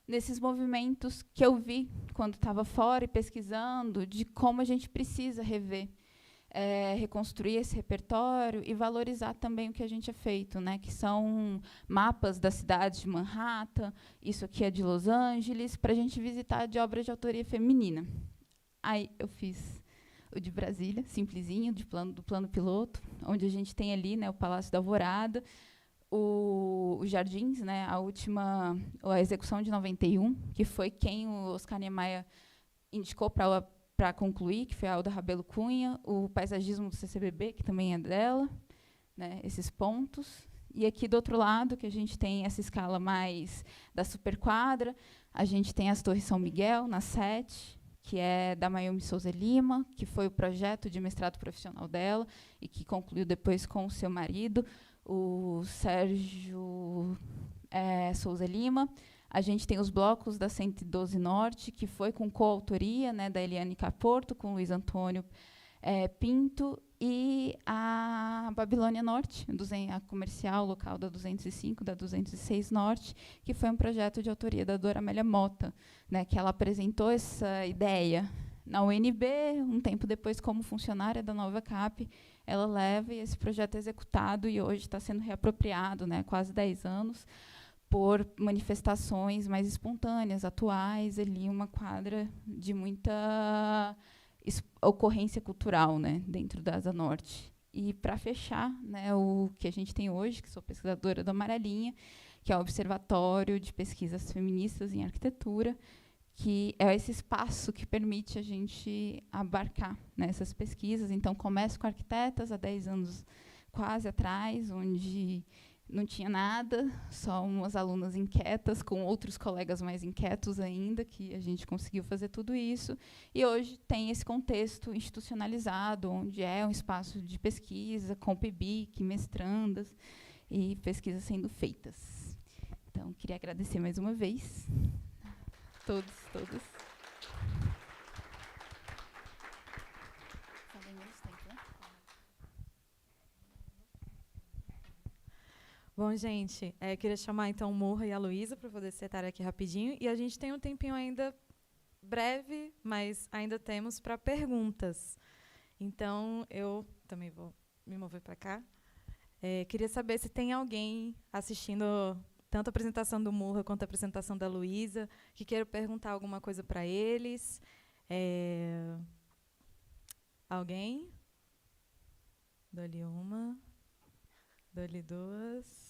Speaker 4: nesses movimentos que eu vi quando estava fora e pesquisando, de como a gente precisa rever, reconstruir esse repertório e valorizar também o que a gente é feito, né, que são mapas das cidades de Manhattan, isso aqui é de Los Angeles, para a gente visitar de obras de autoria feminina. Aí eu fiz o de Brasília, simplesinho, do plano piloto, onde a gente tem ali, né, o Palácio da Alvorada, os Jardins, né, a execução de 91, que foi quem o Oscar Niemeyer indicou para concluir, que foi a Alda Rabelo Cunha, o paisagismo do CCBB, que também é dela, né, esses pontos. E aqui do outro lado, que a gente tem essa escala mais da superquadra, a gente tem as Torres São Miguel, na 7, que é da Mayumi Souza Lima, que foi o projeto de mestrado profissional dela e que concluiu depois com o seu marido, o Sérgio Souza Lima. A gente tem os blocos da 112 Norte, que foi com coautoria, né, da Eliane Caporto, com Luiz Antônio Pinto, e a Babilônia Norte, a comercial local da 205, da 206 Norte, que foi um projeto de autoria da Dora Amélia Mota, né, que ela apresentou essa ideia na UNB, um tempo depois, como funcionária da Nova Cap, ela leva e esse projeto é executado e hoje está sendo reapropriado, né, quase 10 anos, por manifestações mais espontâneas, atuais, ali uma quadra de muita ocorrência cultural, né, dentro da Asa Norte. E, para fechar, né, o que a gente tem hoje, que sou pesquisadora do Amarelinha, que é o Observatório de Pesquisas Feministas em Arquitetura, que é esse espaço que permite a gente abarcar, né, essas pesquisas. Então, começo com arquitetas há 10 anos quase atrás, onde não tinha nada, só umas alunas inquietas, com outros colegas mais inquietos ainda, que a gente conseguiu fazer tudo isso. E hoje tem esse contexto institucionalizado, onde é um espaço de pesquisa, com PIBIC, mestrandas e pesquisas sendo feitas. Então, queria agradecer mais uma vez. Todos, todas.
Speaker 1: Bom, gente, queria chamar então o Murra e a Luísa para poder sentar aqui rapidinho. E a gente tem um tempinho ainda breve, mas ainda temos para perguntas. Então, eu também vou me mover para cá. Queria saber se tem alguém assistindo tanto a apresentação do Murra quanto a apresentação da Luísa, que queira perguntar alguma coisa para eles. Alguém? Dou-lhe uma. Dou-lhe duas.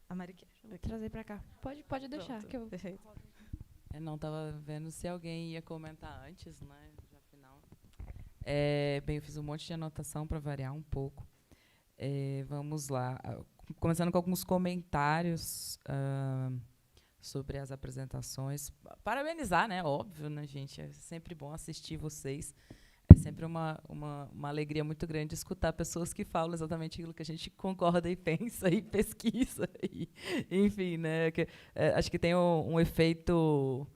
Speaker 1: A Mariquinha.
Speaker 5: Vou trazer para cá. Pode deixar.
Speaker 1: Pronto,
Speaker 5: que eu...
Speaker 1: perfeito.
Speaker 2: Não estava vendo se alguém ia comentar antes, né? Já final. Bem, eu fiz um monte de anotação para variar um pouco. Vamos lá. Começando com alguns comentários sobre as apresentações. Parabenizar, né? Óbvio, né, gente? É sempre bom assistir vocês. É sempre uma alegria muito grande escutar pessoas que falam exatamente aquilo que a gente concorda e pensa e pesquisa. Enfim, né? Acho que tem um efeito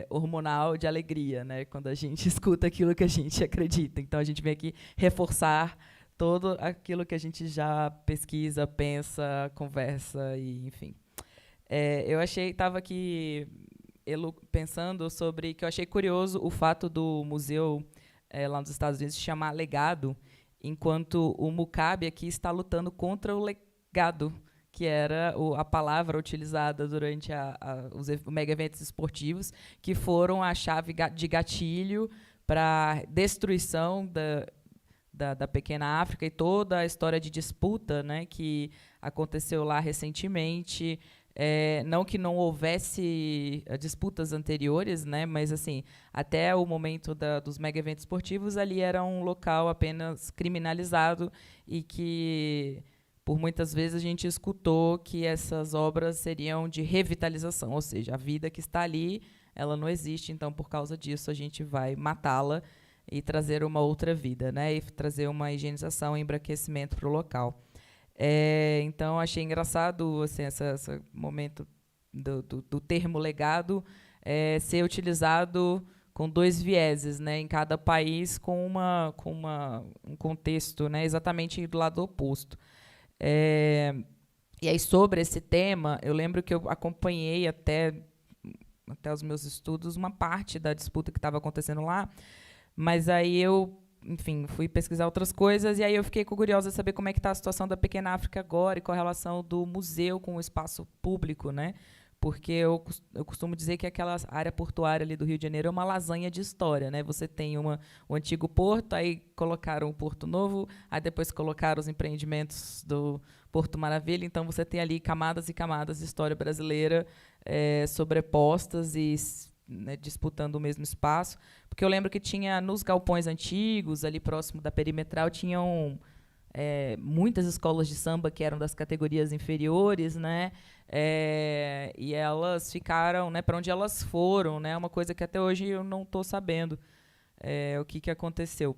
Speaker 2: hormonal de alegria, né, quando a gente escuta aquilo que a gente acredita. Então, a gente vem aqui reforçar todo aquilo que a gente já pesquisa, pensa, conversa, e enfim. Eu estava aqui pensando sobre que eu achei curioso o fato do museu lá nos Estados Unidos se chamar Legado, enquanto o Mukabe aqui está lutando contra o legado, que era a palavra utilizada durante os mega eventos esportivos, que foram a chave de gatilho para a destruição da pequena África e toda a história de disputa, né, que aconteceu lá recentemente. Não que não houvesse disputas anteriores, né, mas assim, até o momento dos mega eventos esportivos, ali era um local apenas criminalizado e que, por muitas vezes, a gente escutou que essas obras seriam de revitalização, ou seja, a vida que está ali, ela não existe, então, por causa disso, a gente vai matá-la e trazer uma outra vida, né, e trazer uma higienização e embranquecimento para o local. Então, achei engraçado assim, esse momento do termo legado ser utilizado com dois vieses, né, em cada país, com um contexto, né, exatamente do lado oposto. E aí, sobre esse tema, eu lembro que eu acompanhei até os meus estudos uma parte da disputa que estava acontecendo lá, mas aí eu, enfim, fui pesquisar outras coisas e aí eu fiquei curiosa de saber como é que está a situação da pequena África agora e com a relação do museu com o espaço público, né? Porque eu costumo dizer que aquela área portuária ali do Rio de Janeiro é uma lasanha de história, né? Você tem o antigo porto, aí colocaram o Porto Novo, aí depois colocaram os empreendimentos do Porto Maravilha, então você tem ali camadas e camadas de história brasileira sobrepostas e, né, disputando o mesmo espaço, porque eu lembro que tinha nos galpões antigos, ali próximo da Perimetral, tinham muitas escolas de samba que eram das categorias inferiores, né, e elas ficaram, né, para onde elas foram, né, uma coisa que até hoje eu não estou sabendo o que aconteceu,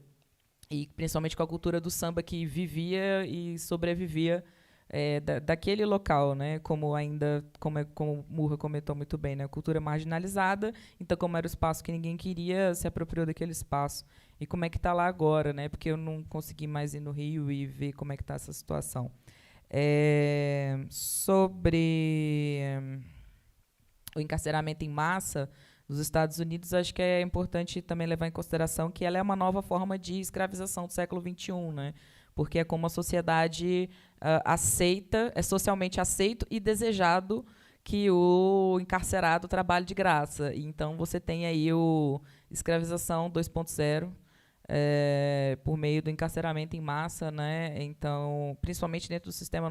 Speaker 2: e principalmente com a cultura do samba que vivia e sobrevivia daquele local, né, como o Murra comentou muito bem, né, cultura marginalizada, então como era o espaço que ninguém queria, se apropriou daquele espaço. E como é que está lá agora, né, porque eu não consegui mais ir no Rio e ver como é que está essa situação. Sobre o encarceramento em massa nos Estados Unidos, acho que é importante também levar em consideração que ela é uma nova forma de escravização do século XXI, né, porque é como a sociedade é socialmente aceito e desejado que o encarcerado trabalhe de graça. E então, você tem aí o escravização 2.0, por meio do encarceramento em massa, né? Então, principalmente dentro do sistema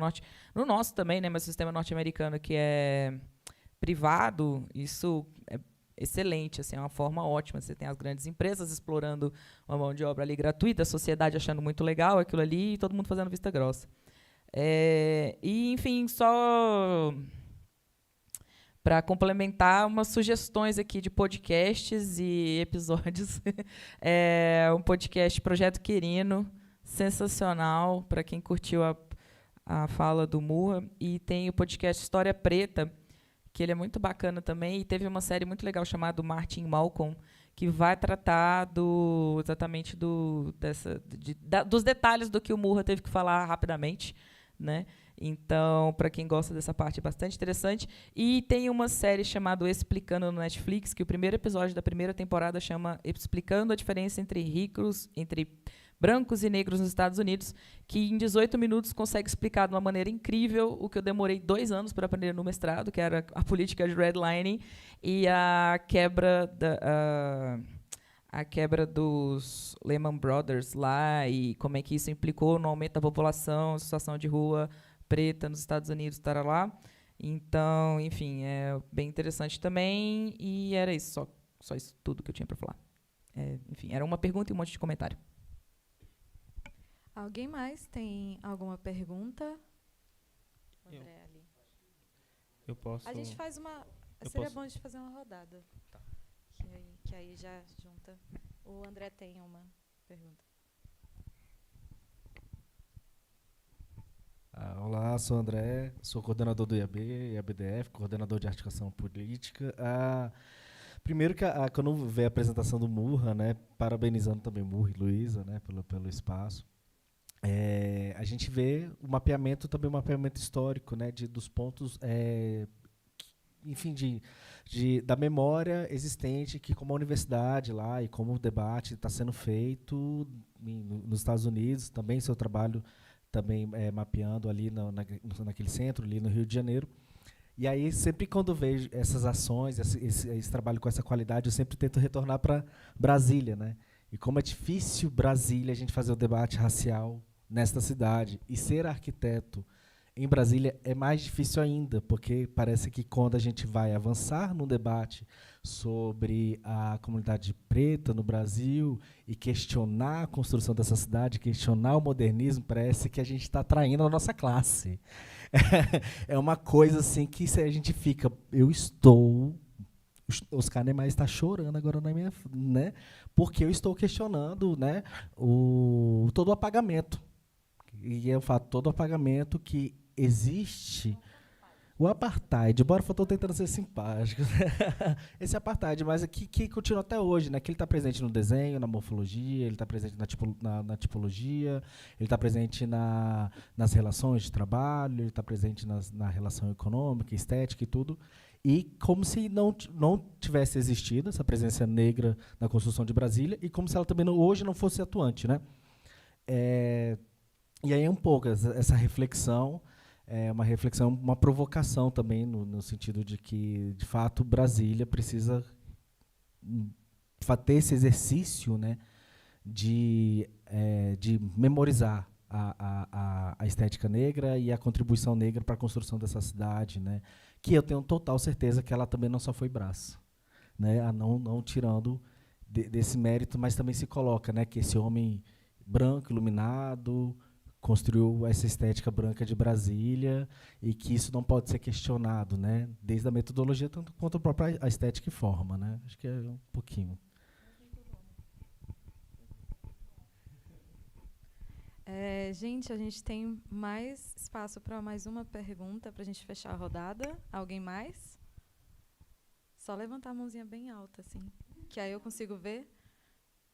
Speaker 2: no nosso também, né? Mas o sistema norte-americano, que é privado, isso excelente, assim, é uma forma ótima. Você tem as grandes empresas explorando uma mão de obra ali gratuita, a sociedade achando muito legal aquilo ali e todo mundo fazendo vista grossa. E, enfim, só para complementar, umas sugestões aqui de podcasts e episódios. Um podcast Projeto Quirino, sensacional, para quem curtiu a fala do Murra. E tem o podcast História Preta, que ele é muito bacana também. E teve uma série muito legal chamada Martin Malcolm, que vai tratar exatamente dos detalhes do que o Murra teve que falar rapidamente, né? Então, para quem gosta dessa parte, é bastante interessante. E tem uma série chamada Explicando no Netflix, que o primeiro episódio da primeira temporada chama Explicando a diferença entre brancos e negros nos Estados Unidos, que em 18 minutos consegue explicar de uma maneira incrível o que eu demorei 2 anos para aprender no mestrado, que era a política de redlining e a quebra dos Lehman Brothers lá e como é que isso implicou no aumento da população, situação de rua preta nos Estados Unidos, estará lá. Então, enfim, é bem interessante também. E era isso, só isso tudo que eu tinha para falar. Enfim, era uma pergunta e um monte de comentário.
Speaker 1: Alguém mais tem alguma pergunta? André, ali.
Speaker 3: Eu posso...
Speaker 1: A gente faz uma... Seria bom a gente fazer uma rodada.
Speaker 3: Tá.
Speaker 1: Que aí já junta. O André tem uma pergunta.
Speaker 6: Olá, sou o André, sou coordenador do IAB e ABDF, coordenador de articulação política. Primeiro que quando veio a apresentação do Murra, né, parabenizando também Murra e Luísa, né, pelo espaço, a gente vê o mapeamento, também um mapeamento histórico, né, dos pontos, enfim, da memória existente, que como a universidade lá e como o debate está sendo feito nos Estados Unidos, também seu trabalho também mapeando ali naquele centro, ali no Rio de Janeiro. E aí, sempre quando vejo essas ações, esse trabalho com essa qualidade, eu sempre tento retornar para Brasília, né? E como é difícil Brasília a gente fazer o debate racial nesta cidade. E ser arquiteto em Brasília é mais difícil ainda, porque parece que quando a gente vai avançar num debate sobre a comunidade preta no Brasil e questionar a construção dessa cidade, questionar o modernismo, parece que a gente está traindo a nossa classe. É uma coisa assim que se a gente fica... Oscar Niemeyer está chorando agora na minha... Né, porque eu estou questionando, né, todo o apagamento. E eu falo todo o apagamento que existe... O apartheid, embora eu estou tentando ser simpático, esse apartheid, mas que continua até hoje, né? Que ele está presente no desenho, na morfologia, ele está presente na tipologia, ele está presente nas relações de trabalho, ele está presente na relação econômica, estética e tudo. E como se não tivesse existido essa presença negra na construção de Brasília e como se ela também hoje não fosse atuante, né? E aí um pouco essa reflexão, uma reflexão, uma provocação também, no sentido de que, de fato, Brasília precisa ter esse exercício, né, de memorizar a estética negra e a contribuição negra para a construção dessa cidade, né, que eu tenho total certeza que ela também não só foi braço, né, não tirando desse mérito, mas também se coloca, né, que esse homem branco, iluminado, construiu essa estética branca de Brasília e que isso não pode ser questionado, né? Desde a metodologia tanto quanto a própria estética e forma, né? Acho que é um pouquinho.
Speaker 1: Gente, a gente tem mais espaço para mais uma pergunta para a gente fechar a rodada. Alguém mais? Só levantar a mãozinha bem alta, assim, que aí eu consigo ver.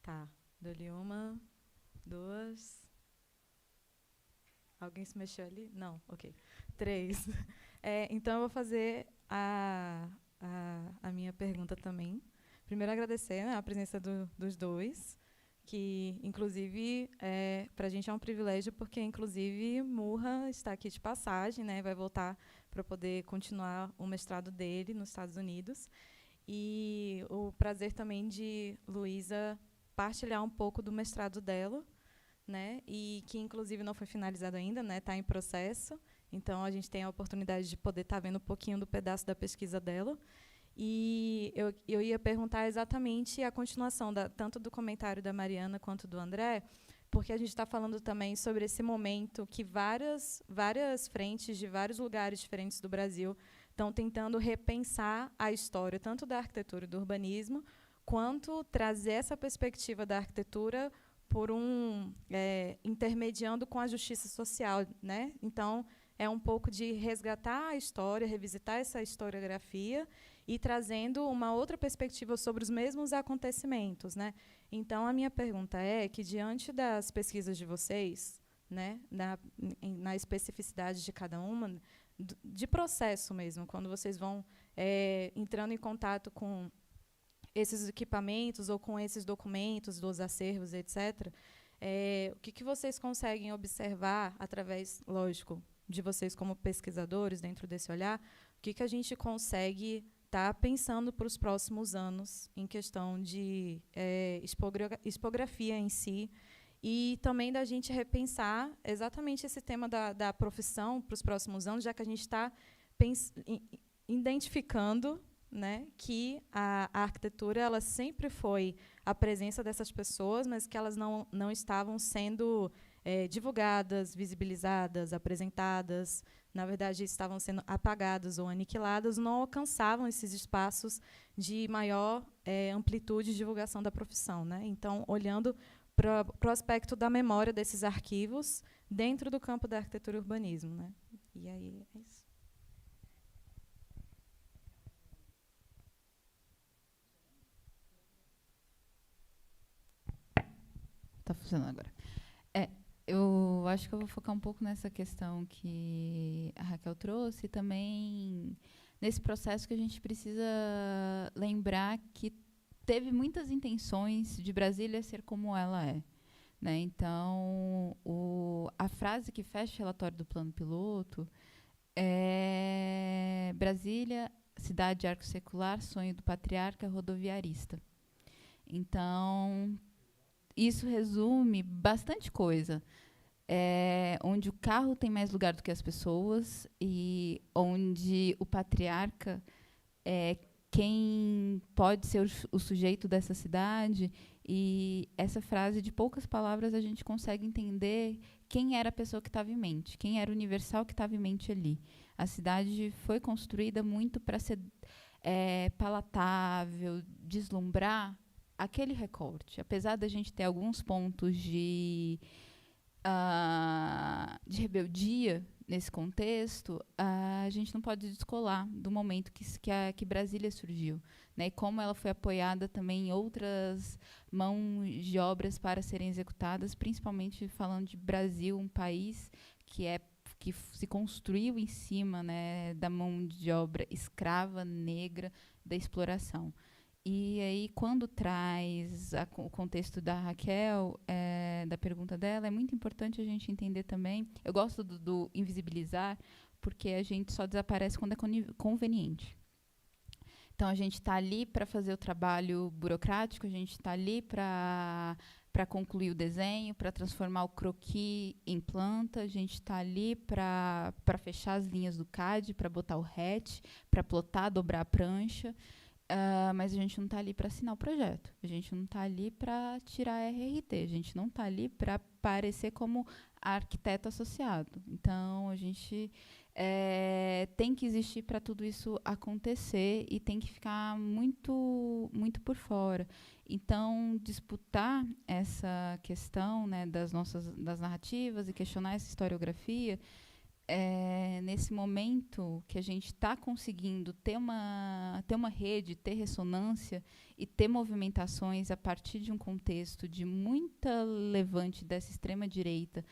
Speaker 1: Tá, dou-lhe 1, 2... Alguém se mexeu ali? Não, ok. 3. Então, eu vou fazer a minha pergunta também. Primeiro, agradecer, né, a presença dos dois, que, inclusive, para a gente é um privilégio, porque, inclusive, Murra está aqui de passagem, né, vai voltar para poder continuar o mestrado dele nos Estados Unidos. E o prazer também de Luísa partilhar um pouco do mestrado dela, né, e que, inclusive, não foi finalizado ainda, né, está em processo. Então, a gente tem a oportunidade de poder estar vendo um pouquinho do pedaço da pesquisa dela. E eu ia perguntar exatamente a continuação, tanto do comentário da Mariana quanto do André, porque a gente está falando também sobre esse momento que várias frentes de vários lugares diferentes do Brasil estão tentando repensar a história, tanto da arquitetura e do urbanismo, quanto trazer essa perspectiva da arquitetura por intermediando com a justiça social, né? Então, é um pouco de resgatar a história, revisitar essa historiografia e trazendo uma outra perspectiva sobre os mesmos acontecimentos, né? Então, a minha pergunta é que, diante das pesquisas de vocês, né, na especificidade de cada uma, de processo mesmo, quando vocês vão entrando em contato com esses equipamentos ou com esses documentos dos acervos, etc., o que vocês conseguem observar através, lógico, de vocês como pesquisadores, dentro desse olhar, o que a gente consegue estar pensando para os próximos anos em questão de expografia em si, e também da gente repensar exatamente esse tema da profissão para os próximos anos, já que a gente está identificando, né, que a arquitetura ela sempre foi a presença dessas pessoas, mas que elas não estavam sendo divulgadas, visibilizadas, apresentadas, na verdade estavam sendo apagadas ou aniquiladas, não alcançavam esses espaços de maior amplitude de divulgação da profissão, né? Então, olhando para o aspecto da memória desses arquivos dentro do campo da arquitetura e urbanismo, né? E aí é isso.
Speaker 4: Está funcionando agora. Eu acho que eu vou focar um pouco nessa questão que a Raquel trouxe, e também nesse processo que a gente precisa lembrar que teve muitas intenções de Brasília ser como ela é, né? Então, a frase que fecha o relatório do plano piloto é Brasília, cidade de arco secular, sonho do patriarca rodoviarista. Então, isso resume bastante coisa. Onde o carro tem mais lugar do que as pessoas, e onde o patriarca é quem pode ser o sujeito dessa cidade. E essa frase, de poucas palavras, a gente consegue entender quem era a pessoa que estava em mente, quem era o universal que estava em mente ali. A cidade foi construída muito para ser palatável, deslumbrar aquele recorte. Apesar da gente ter alguns pontos de rebeldia nesse contexto, a gente não pode descolar do momento que Brasília surgiu, né? E como ela foi apoiada também em outras mãos de obras para serem executadas, principalmente falando de Brasil, um país que se construiu em cima, né, da mão de obra escrava, negra, da exploração. E aí, quando traz o contexto da Raquel, da pergunta dela, é muito importante a gente entender também. Eu gosto do invisibilizar, porque a gente só desaparece quando é conveniente. Então, a gente está ali para fazer o trabalho burocrático, a gente está ali para concluir o desenho, para transformar o croquis em planta, a gente está ali para fechar as linhas do CAD, para botar o hatch, para plotar, dobrar a prancha. Mas a gente não está ali para assinar o projeto, a gente não está ali para tirar RRT, a gente não está ali para aparecer como arquiteto associado. Então, a gente tem que existir para tudo isso acontecer e tem que ficar muito, muito por fora. Então, disputar essa questão, né, das narrativas e questionar essa historiografia, nesse momento que a gente está conseguindo ter uma rede, ter ressonância e ter movimentações a partir de um contexto de muita levante dessa extrema-direita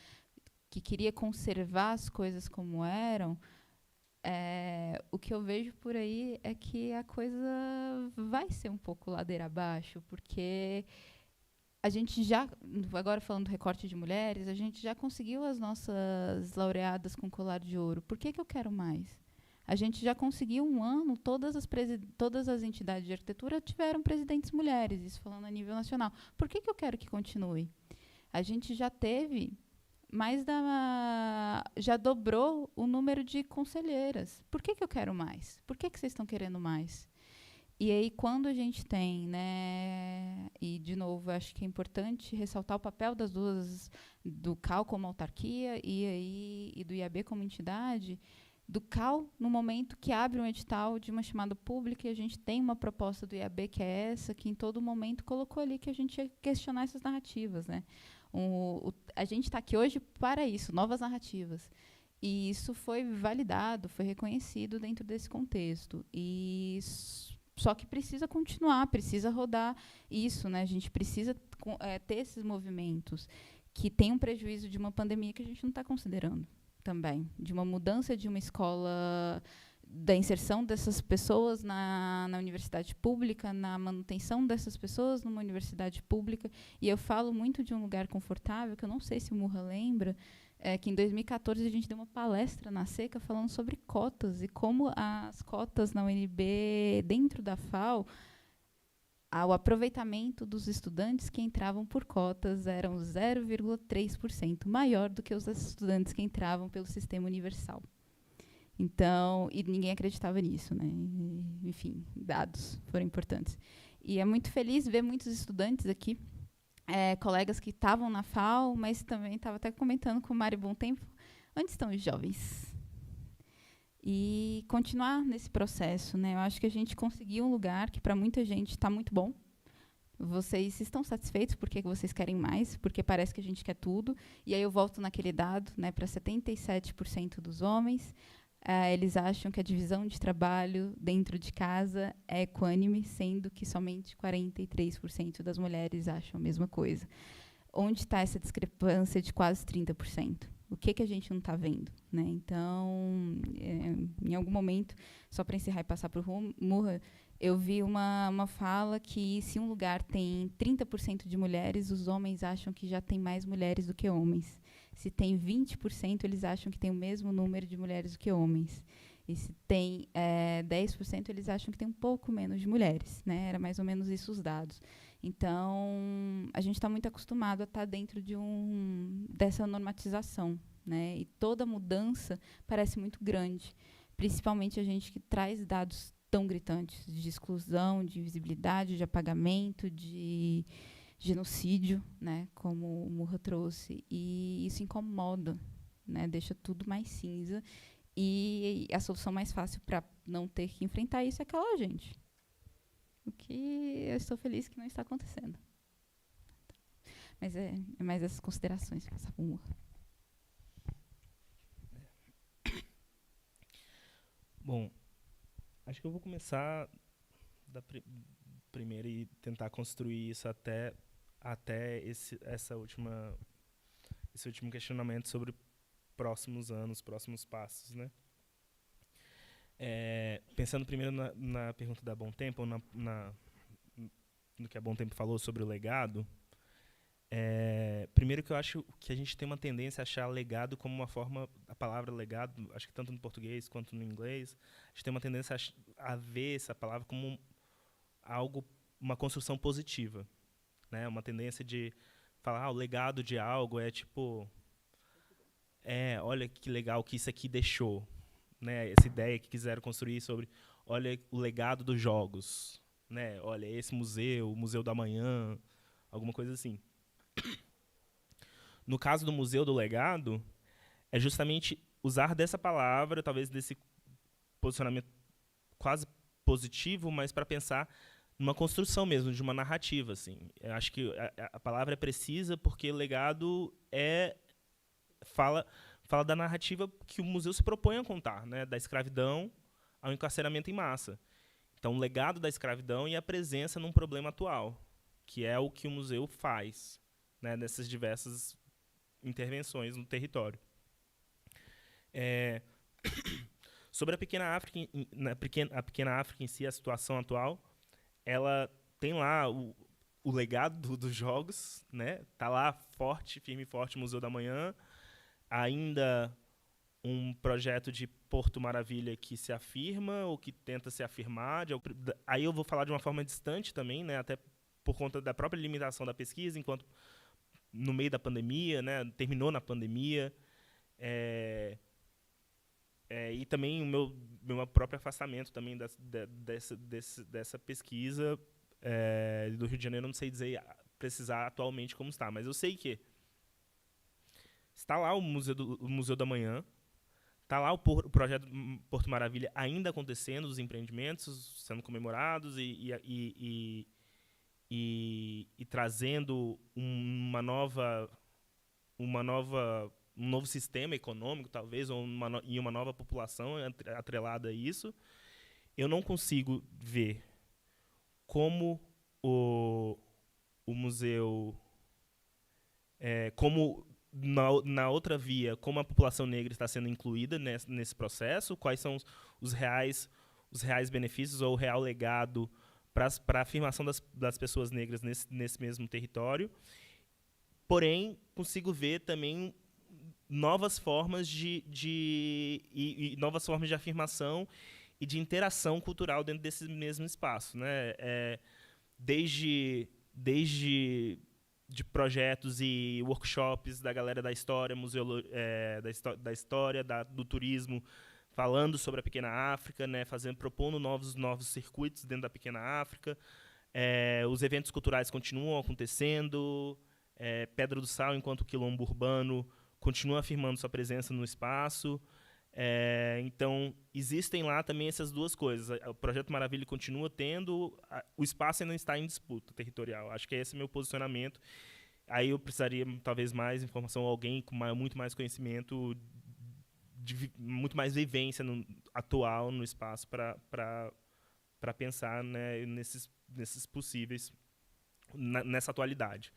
Speaker 4: que queria conservar as coisas como eram, o que eu vejo por aí é que a coisa vai ser um pouco ladeira abaixo, porque a gente já, agora falando do recorte de mulheres, a gente já conseguiu as nossas laureadas com colar de ouro. Por que eu quero mais? A gente já conseguiu um ano, todas as entidades de arquitetura tiveram presidentes mulheres, isso falando a nível nacional. Por que eu quero que continue? A gente já teve já dobrou o número de conselheiras. Por que eu quero mais? Por que vocês estão querendo mais? E aí, quando a gente tem, né, e de novo, acho que é importante ressaltar o papel das duas, do CAL como autarquia e do IAB como entidade, do CAL no momento que abre um edital de uma chamada pública e a gente tem uma proposta do IAB que é essa, que em todo momento colocou ali que a gente ia questionar essas narrativas, né? A gente está aqui hoje para isso, novas narrativas. E isso foi validado, foi reconhecido dentro desse contexto. Só que precisa continuar, precisa rodar isso, né? A gente precisa ter esses movimentos que tem um prejuízo de uma pandemia que a gente não está considerando também, de uma mudança de uma escola, da inserção dessas pessoas na universidade pública, na manutenção dessas pessoas numa universidade pública. E eu falo muito de um lugar confortável, que eu não sei se o Murra lembra, que em 2014 a gente deu uma palestra na Seca falando sobre cotas e como as cotas na UNB, dentro da FAO, o aproveitamento dos estudantes que entravam por cotas eram 0,3% maior do que os estudantes que entravam pelo sistema universal. Então, e ninguém acreditava nisso, né? Enfim, dados foram importantes. E é muito feliz ver muitos estudantes aqui, colegas que estavam na FAO, mas também estava até comentando com o Mário Bom Tempo, onde estão os jovens? E continuar nesse processo, né? Eu acho que a gente conseguiu um lugar que para muita gente está muito bom. Vocês estão satisfeitos porque vocês querem mais, porque parece que a gente quer tudo. E aí eu volto naquele dado, né, para 77% dos homens. Eles acham que a divisão de trabalho dentro de casa é equânime, sendo que somente 43% das mulheres acham a mesma coisa. Onde está essa discrepância de quase 30%? O que a gente não está vendo, né? Então, em algum momento, só para encerrar e passar para o Murra, eu vi uma fala que se um lugar tem 30% de mulheres, os homens acham que já tem mais mulheres do que homens. Se tem 20%, eles acham que tem o mesmo número de mulheres do que homens. E se tem 10%, eles acham que tem um pouco menos de mulheres, né? Era mais ou menos isso os dados. Então, a gente está muito acostumado a estar dentro dessa normatização, né? E toda mudança parece muito grande, principalmente a gente que traz dados tão gritantes de exclusão, de invisibilidade, de apagamento, de genocídio, né? Como o Murra trouxe. E isso incomoda, né? Deixa tudo mais cinza. E a solução mais fácil para não ter que enfrentar isso é calar a gente. O que eu estou feliz que não está acontecendo. Mas é mais essas considerações que passar por Murra.
Speaker 3: Bom, acho que eu vou começar primeiro e tentar construir isso até esse último questionamento sobre próximos anos, próximos passos, né? Pensando primeiro na pergunta da Bom Tempo, ou no que a Bom Tempo falou sobre o legado, primeiro que eu acho que a gente tem uma tendência a achar legado como uma forma, a palavra legado, acho que tanto no português quanto no inglês, a gente tem uma tendência a ver essa palavra como uma construção positiva, né? Uma tendência de falar, o legado de algo é tipo, olha que legal que isso aqui deixou, né? Essa ideia que quiseram construir sobre, olha o legado dos jogos, né? Olha esse museu, o Museu do Amanhã, alguma coisa assim. No caso do Museu do Legado, é justamente usar dessa palavra, talvez desse posicionamento quase positivo, mas para pensar numa construção mesmo, de uma narrativa, assim. Eu acho que a palavra é precisa porque legado fala da narrativa que o museu se propõe a contar, né? Da escravidão ao encarceramento em massa. Então, o legado da escravidão e a presença num problema atual, que é o que o museu faz, né? Nessas diversas intervenções no território. Sobre a Pequena África, a Pequena África em si, a situação atual, ela tem lá o legado dos jogos, né? Tá lá forte, firme e forte, Museu da Manhã. Ainda um projeto de Porto Maravilha que se afirma ou que tenta se afirmar. Aí eu vou falar de uma forma distante também, né? Até por conta da própria limitação da pesquisa, enquanto no meio da pandemia, né? Terminou na pandemia. E também o meu próprio afastamento também dessa pesquisa do Rio de Janeiro, eu não sei precisar atualmente como está, mas eu sei que está lá o Museu da Manhã, está lá o projeto Porto Maravilha ainda acontecendo, os empreendimentos sendo comemorados e trazendo um novo sistema econômico, talvez, ou uma nova população atrelada a isso. Eu não consigo ver como o museu, como na outra via, como a população negra está sendo incluída nesse processo, quais são os reais benefícios ou o real legado para a afirmação das pessoas negras nesse mesmo território. Porém, consigo ver também novas formas novas formas de afirmação e de interação cultural dentro desse mesmo espaço, né? Desde de projetos e workshops da galera da história, da história, do turismo, falando sobre a Pequena África, né? Propondo novos circuitos dentro da Pequena África. Os eventos culturais continuam acontecendo. Pedra do Sal, enquanto quilombo urbano, continua afirmando sua presença no espaço. Então, existem lá também essas duas coisas. O Projeto Maravilha continua tendo, o espaço ainda está em disputa territorial. Acho que esse é o meu posicionamento. Aí eu precisaria, talvez, mais informação, alguém com muito mais conhecimento, muito mais vivência atual no espaço para pensar, né, nesses possíveis, nessa atualidade.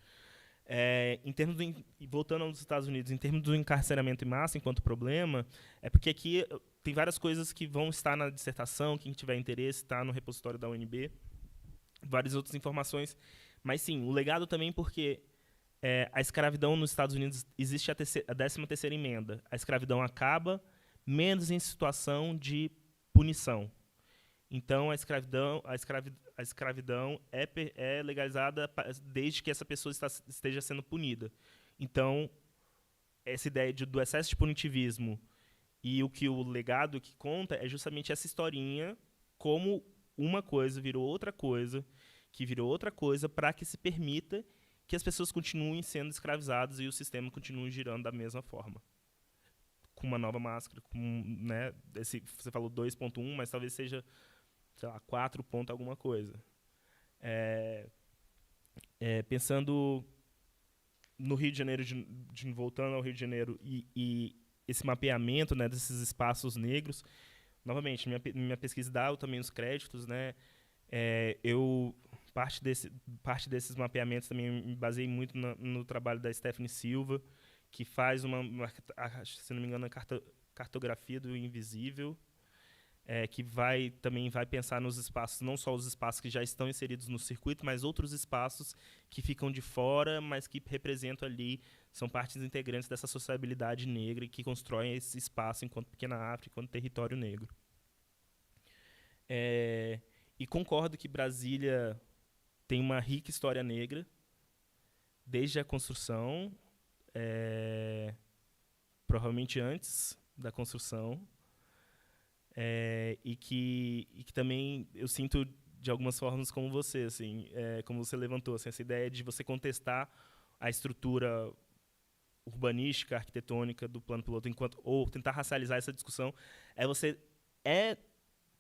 Speaker 3: Voltando aos Estados Unidos, em termos do encarceramento em massa enquanto problema, é porque aqui tem várias coisas que vão estar na dissertação, quem tiver interesse está no repositório da UNB, várias outras informações, mas sim, o legado também porque a escravidão nos Estados Unidos existe a 13ª emenda, a escravidão acaba menos em situação de punição. Então, a escravidão é legalizada desde que essa pessoa esteja sendo punida. Então, essa ideia do excesso de punitivismo e o legado que conta é justamente essa historinha, como uma coisa virou outra coisa, que virou outra coisa, para que se permita que as pessoas continuem sendo escravizadas e o sistema continue girando da mesma forma. Com uma nova máscara, né, você falou 2.1, mas talvez seja, sei lá, 4 ponto alguma coisa. Pensando no Rio de Janeiro, voltando ao Rio de Janeiro e esse mapeamento, né, desses espaços negros, novamente, minha pesquisa dá também os créditos, né, parte desses mapeamentos também me baseei muito no trabalho da Stephanie Silva, que faz se não me engano, a cartografia do invisível, que também vai pensar nos espaços, não só os espaços que já estão inseridos no circuito, mas outros espaços que ficam de fora, mas que representam ali, são partes integrantes dessa sociabilidade negra e que constroem esse espaço enquanto Pequena África, enquanto território negro. E concordo que Brasília tem uma rica história negra, desde a construção, provavelmente antes da construção, e que também eu sinto de algumas formas como você, assim, como você levantou, assim, essa ideia de você contestar a estrutura urbanística, arquitetônica do plano piloto, ou tentar racializar essa discussão,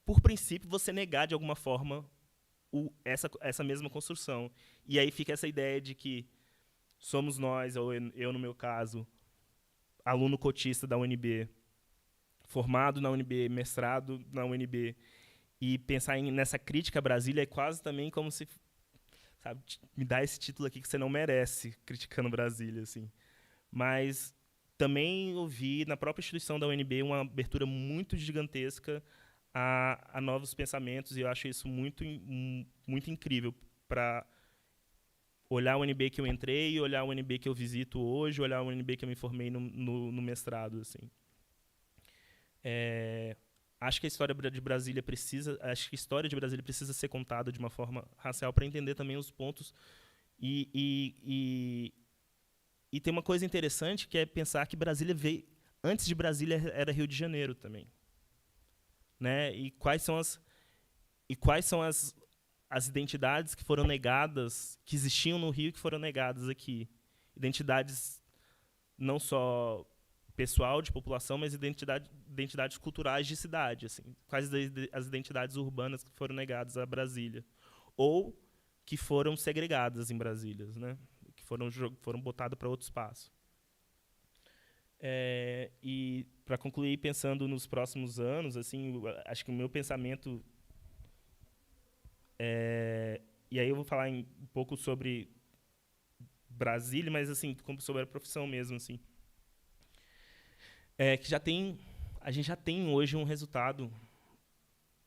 Speaker 3: por princípio, você negar de alguma forma essa mesma construção. E aí fica essa ideia de que somos nós, ou eu no meu caso, aluno cotista da UNB, formado na UNB, mestrado na UNB, e pensar nessa crítica a Brasília é quase também como se, sabe, me dá esse título aqui que você não merece, criticando Brasília, assim. Mas também ouvi na própria instituição da UNB uma abertura muito gigantesca a novos pensamentos, e eu acho isso muito, muito incrível para olhar a UNB que eu entrei, olhar a UNB que eu visito hoje, olhar a UNB que eu me formei no mestrado, assim. Acho que a história de Brasília precisa ser contada de uma forma racial para entender também os pontos e tem uma coisa interessante que é pensar que Brasília veio antes de Brasília era Rio de Janeiro também. né? E quais são as identidades que foram negadas, que existiam no Rio, que foram negadas aqui. Identidades não só pessoal, de população, mas identidades culturais de cidade. Assim. Quais as identidades urbanas que foram negadas a Brasília? Ou que foram segregadas em Brasília, né? Que foram botadas para outro espaço. E, para concluir, pensando nos próximos anos, assim, acho que o meu pensamento... e aí eu vou falar um pouco sobre Brasília, mas assim, sobre a profissão mesmo, assim. Que a gente já tem hoje um resultado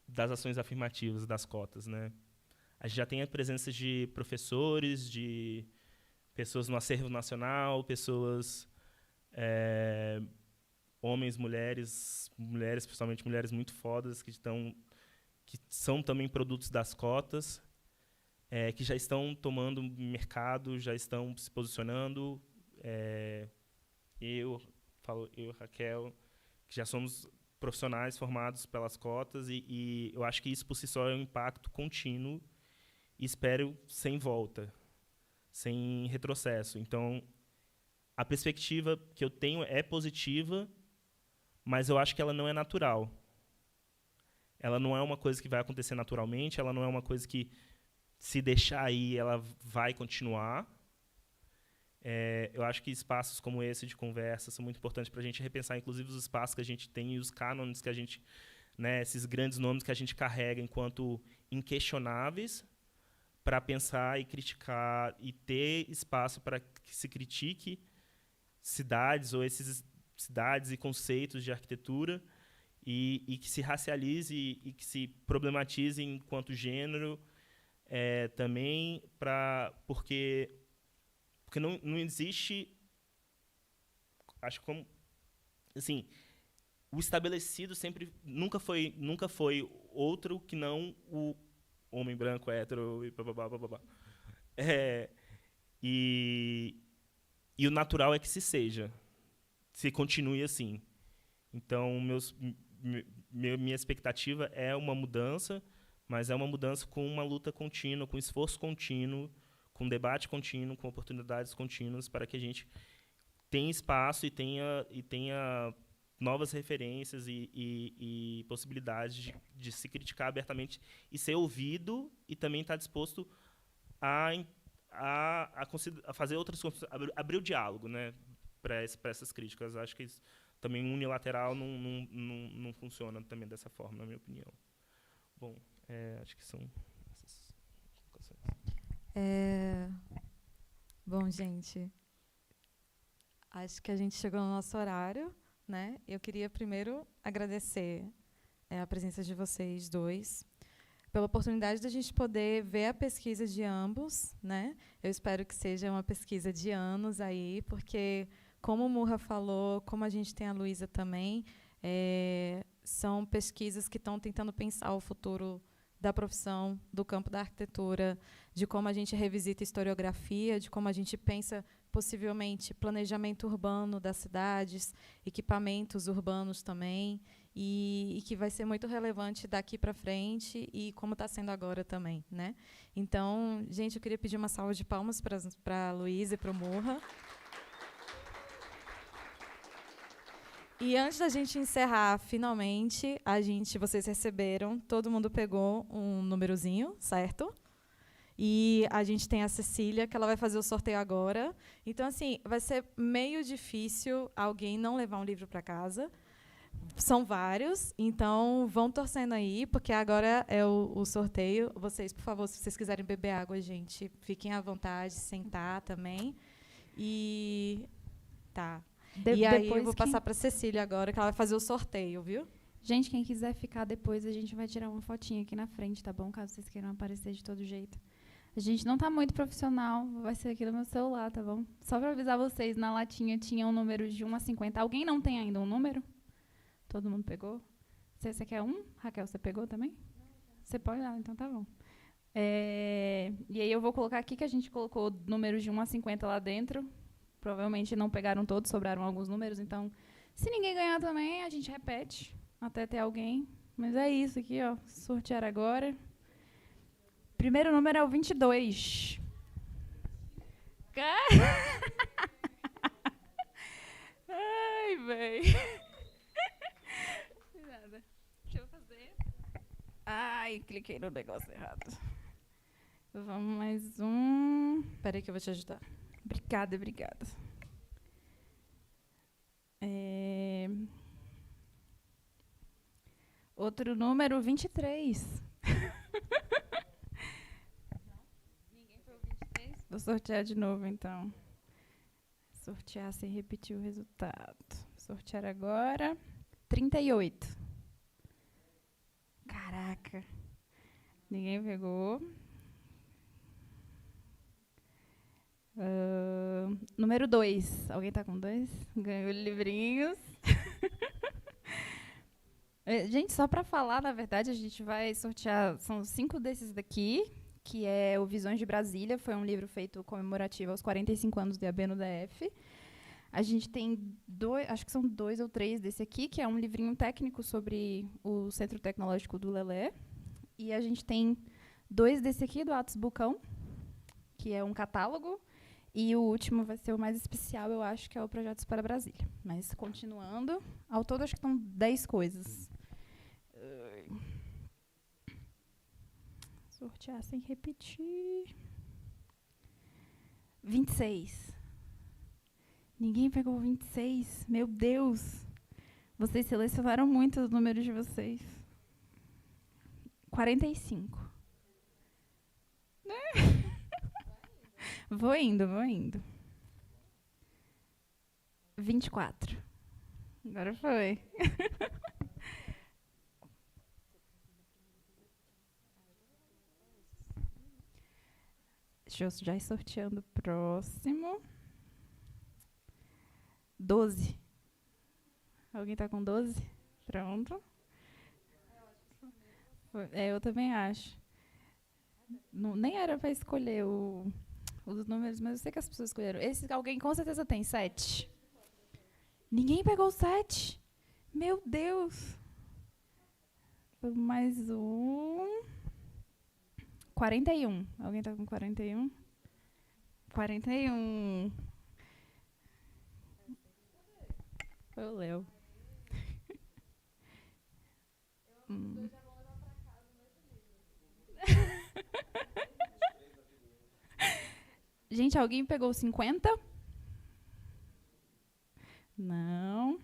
Speaker 3: das ações afirmativas, das cotas, né? A gente já tem a presença de professores, de pessoas no acervo nacional, pessoas, homens, mulheres, principalmente mulheres muito fodas, que são também produtos das cotas, que já estão tomando mercado, já estão se posicionando. Eu, Raquel, que já somos profissionais formados pelas cotas, e eu acho que isso, por si só, é um impacto contínuo, e espero sem volta, sem retrocesso. Então, a perspectiva que eu tenho é positiva, mas eu acho que ela não é natural. Ela não é uma coisa que vai acontecer naturalmente, ela não é uma coisa que, se deixar aí, ela vai continuar. Eu acho que espaços como esse de conversa são muito importantes para a gente repensar, inclusive, os espaços que a gente tem e os cânones que a gente, né, esses grandes nomes que a gente carrega enquanto inquestionáveis, para pensar e criticar e ter espaço para que se critique cidades ou esses cidades e conceitos de arquitetura e que se racialize e que se problematize enquanto gênero também, porque não existe, acho que como, assim, o estabelecido nunca foi outro que não o homem branco, hétero, e blá. E o natural é que se continue assim. Então, minha expectativa é uma mudança, mas é uma mudança com uma luta contínua, com esforço contínuo, com debate contínuo, com oportunidades contínuas, para que a gente tenha espaço e tenha novas referências e possibilidades de se criticar abertamente e ser ouvido, e também estar disposto a fazer outras coisas, abrir o diálogo, né, para essas críticas. Acho que isso, também unilateral não funciona também dessa forma, na minha opinião. Bom, acho que são essas colocações.
Speaker 1: Bom, gente, acho que a gente chegou no nosso horário, né? Eu queria primeiro agradecer a presença de vocês dois, pela oportunidade de a gente poder ver a pesquisa de ambos, né? Eu espero que seja uma pesquisa de anos aí, porque, como o Murra falou, como a gente tem a Luísa também, são pesquisas que estão tentando pensar o futuro da profissão, do campo da arquitetura, de como a gente revisita historiografia, de como a gente pensa, possivelmente, planejamento urbano das cidades, equipamentos urbanos também, e que vai ser muito relevante daqui para frente, e como está sendo agora também, né? Então, gente, eu queria pedir uma salva de palmas para a Luísa e para o Murra. E antes da gente encerrar, finalmente, vocês receberam, todo mundo pegou um númerozinho, certo? E a gente tem a Cecília, que ela vai fazer o sorteio agora. Então, assim, vai ser meio difícil alguém não levar um livro para casa. São vários, então vão torcendo aí, porque agora é o sorteio. Vocês, por favor, se vocês quiserem beber água, gente, fiquem à vontade, sentar também. E tá. E aí eu vou passar para a Cecília agora, que ela vai fazer o sorteio, viu?
Speaker 5: Gente, quem quiser ficar depois, a gente vai tirar uma fotinha aqui na frente, tá bom? Caso vocês queiram aparecer de todo jeito. A gente não tá muito profissional, vai ser aqui no meu celular, tá bom? Só para avisar vocês, na latinha tinha um número de 1 a 50. Alguém não tem ainda um número? Todo mundo pegou? Você quer um? Raquel, você pegou também? Você pode dar, então tá bom. E aí eu vou colocar aqui que a gente colocou números de 1 a 50 lá dentro. Provavelmente não pegaram todos, sobraram alguns números. Então, se ninguém ganhar também, a gente repete até ter alguém. Mas é isso aqui, ó. Sortear agora. Primeiro número é o 22. Ai, véi. Nada. Deixa eu fazer. Ai, cliquei no negócio errado. Vamos mais um.
Speaker 1: Espera aí que eu vou te ajudar.
Speaker 5: Obrigada, obrigada. Outro número, 23. Ninguém foi o 23? Vou sortear de novo, então. Sortear sem repetir o resultado. Sortear agora. 38. Caraca. Ninguém pegou. Número 2. Alguém tá com 2? Ganhou livrinhos. Gente, só para falar, na verdade, a gente vai sortear, são 5 desses daqui, que é o Visões de Brasília, foi um livro feito comemorativo aos 45 anos do IAB no DF. A gente tem 2, acho que são 2 ou 3 desse aqui, que é um livrinho técnico sobre o Centro Tecnológico do Lelé. E a gente tem 2 desse aqui, do Atos Bucão, que é um catálogo. E o último vai ser o mais especial, eu acho, que é o Projetos para Brasília. Mas, continuando, ao todo acho que estão 10 coisas. Sortear sem repetir. 26. Ninguém pegou 26. Meu Deus. Vocês selecionaram muito os números de vocês. 45. Vou indo. 24. Agora foi. Deixa eu já ir sorteando o próximo. 12. Alguém tá com 12? Pronto. Eu também acho. Não, nem era para escolher os números, mas eu sei que as pessoas escolheram. Esse alguém com certeza tem 7. Ninguém pegou 7. Meu Deus. Mais um. 41. Alguém tá com 41? 41. Foi o Léo. Gente, alguém pegou 50? Não.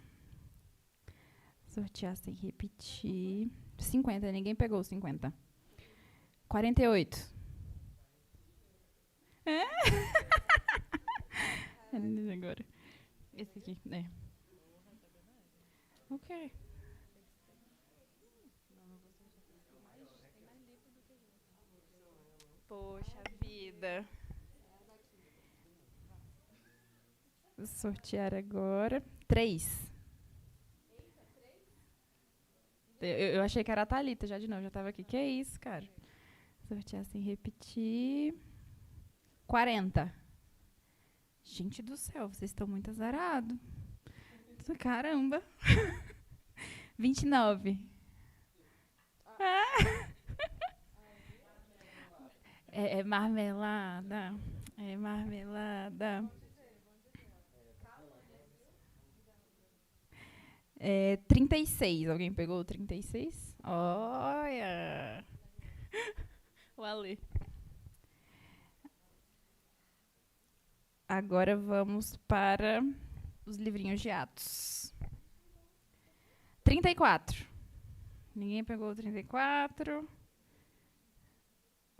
Speaker 5: Sortear sem repetir. 50, ninguém pegou 50. 48. É? Agora. Esse aqui, né? Ok. Poxa vida. Vou sortear agora. 3. Eu achei que era a Thalita já de novo, já estava aqui. Que é isso, cara? Sortear sem repetir. 40. Gente do céu, vocês estão muito azarados. Caramba. 29. É marmelada. É marmelada. 36. Alguém pegou o 36? Olha! O Ale. Agora vamos para os livrinhos de Atos. 34. Ninguém pegou o 34.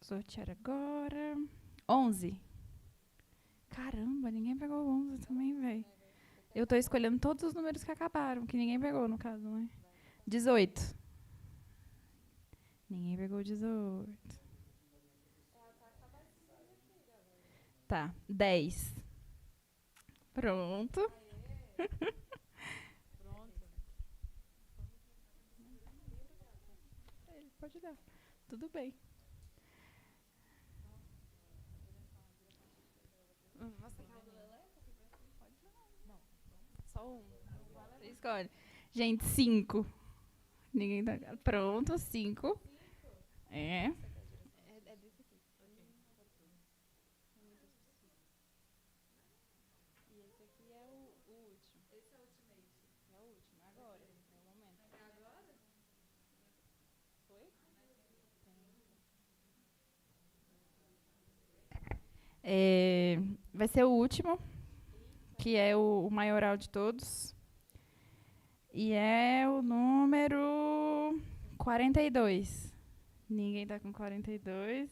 Speaker 5: Sortear agora. 11. Caramba, ninguém pegou o 11 também, velho. Eu estou escolhendo todos os números que acabaram, que ninguém pegou, no caso, né? 18. Ninguém pegou 18. Tá, 10. Pronto. Pode dar. Tudo bem. Só um. Você escolhe. Gente, 5. Ninguém tá. Pronto, 5. É. Vai ser o último, que é o maioral de todos. E é o número 42. Ninguém tá com 42.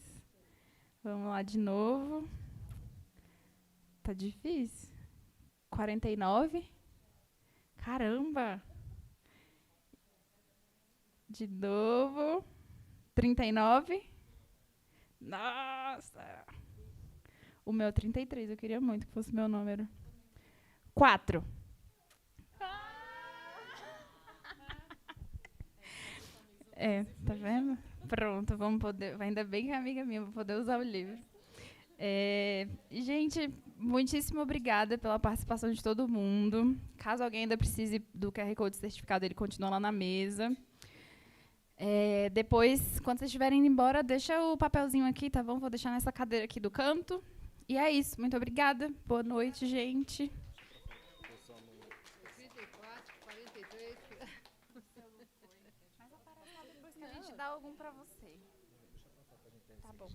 Speaker 5: Vamos lá de novo. Tá difícil. 49. Caramba! De novo. 39. Nossa! O meu é 33, eu queria muito que fosse meu número. 4. Tá vendo? Pronto, vamos poder. Ainda bem que é amiga minha, vou poder usar o livro. Gente, muitíssimo obrigada pela participação de todo mundo. Caso alguém ainda precise do QR Code certificado, ele continua lá na mesa. Depois, quando vocês estiverem indo embora, deixa o papelzinho aqui, tá bom? Vou deixar nessa cadeira aqui do canto. E é isso. Muito obrigada. Boa noite, gente.
Speaker 7: 34, 43.
Speaker 5: Mas aparece lá depois que a gente dá algum pra você. Tá bom.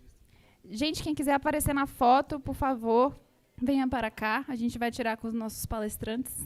Speaker 5: Gente, quem quiser aparecer na foto, por favor, venha para cá. A gente vai tirar com os nossos palestrantes.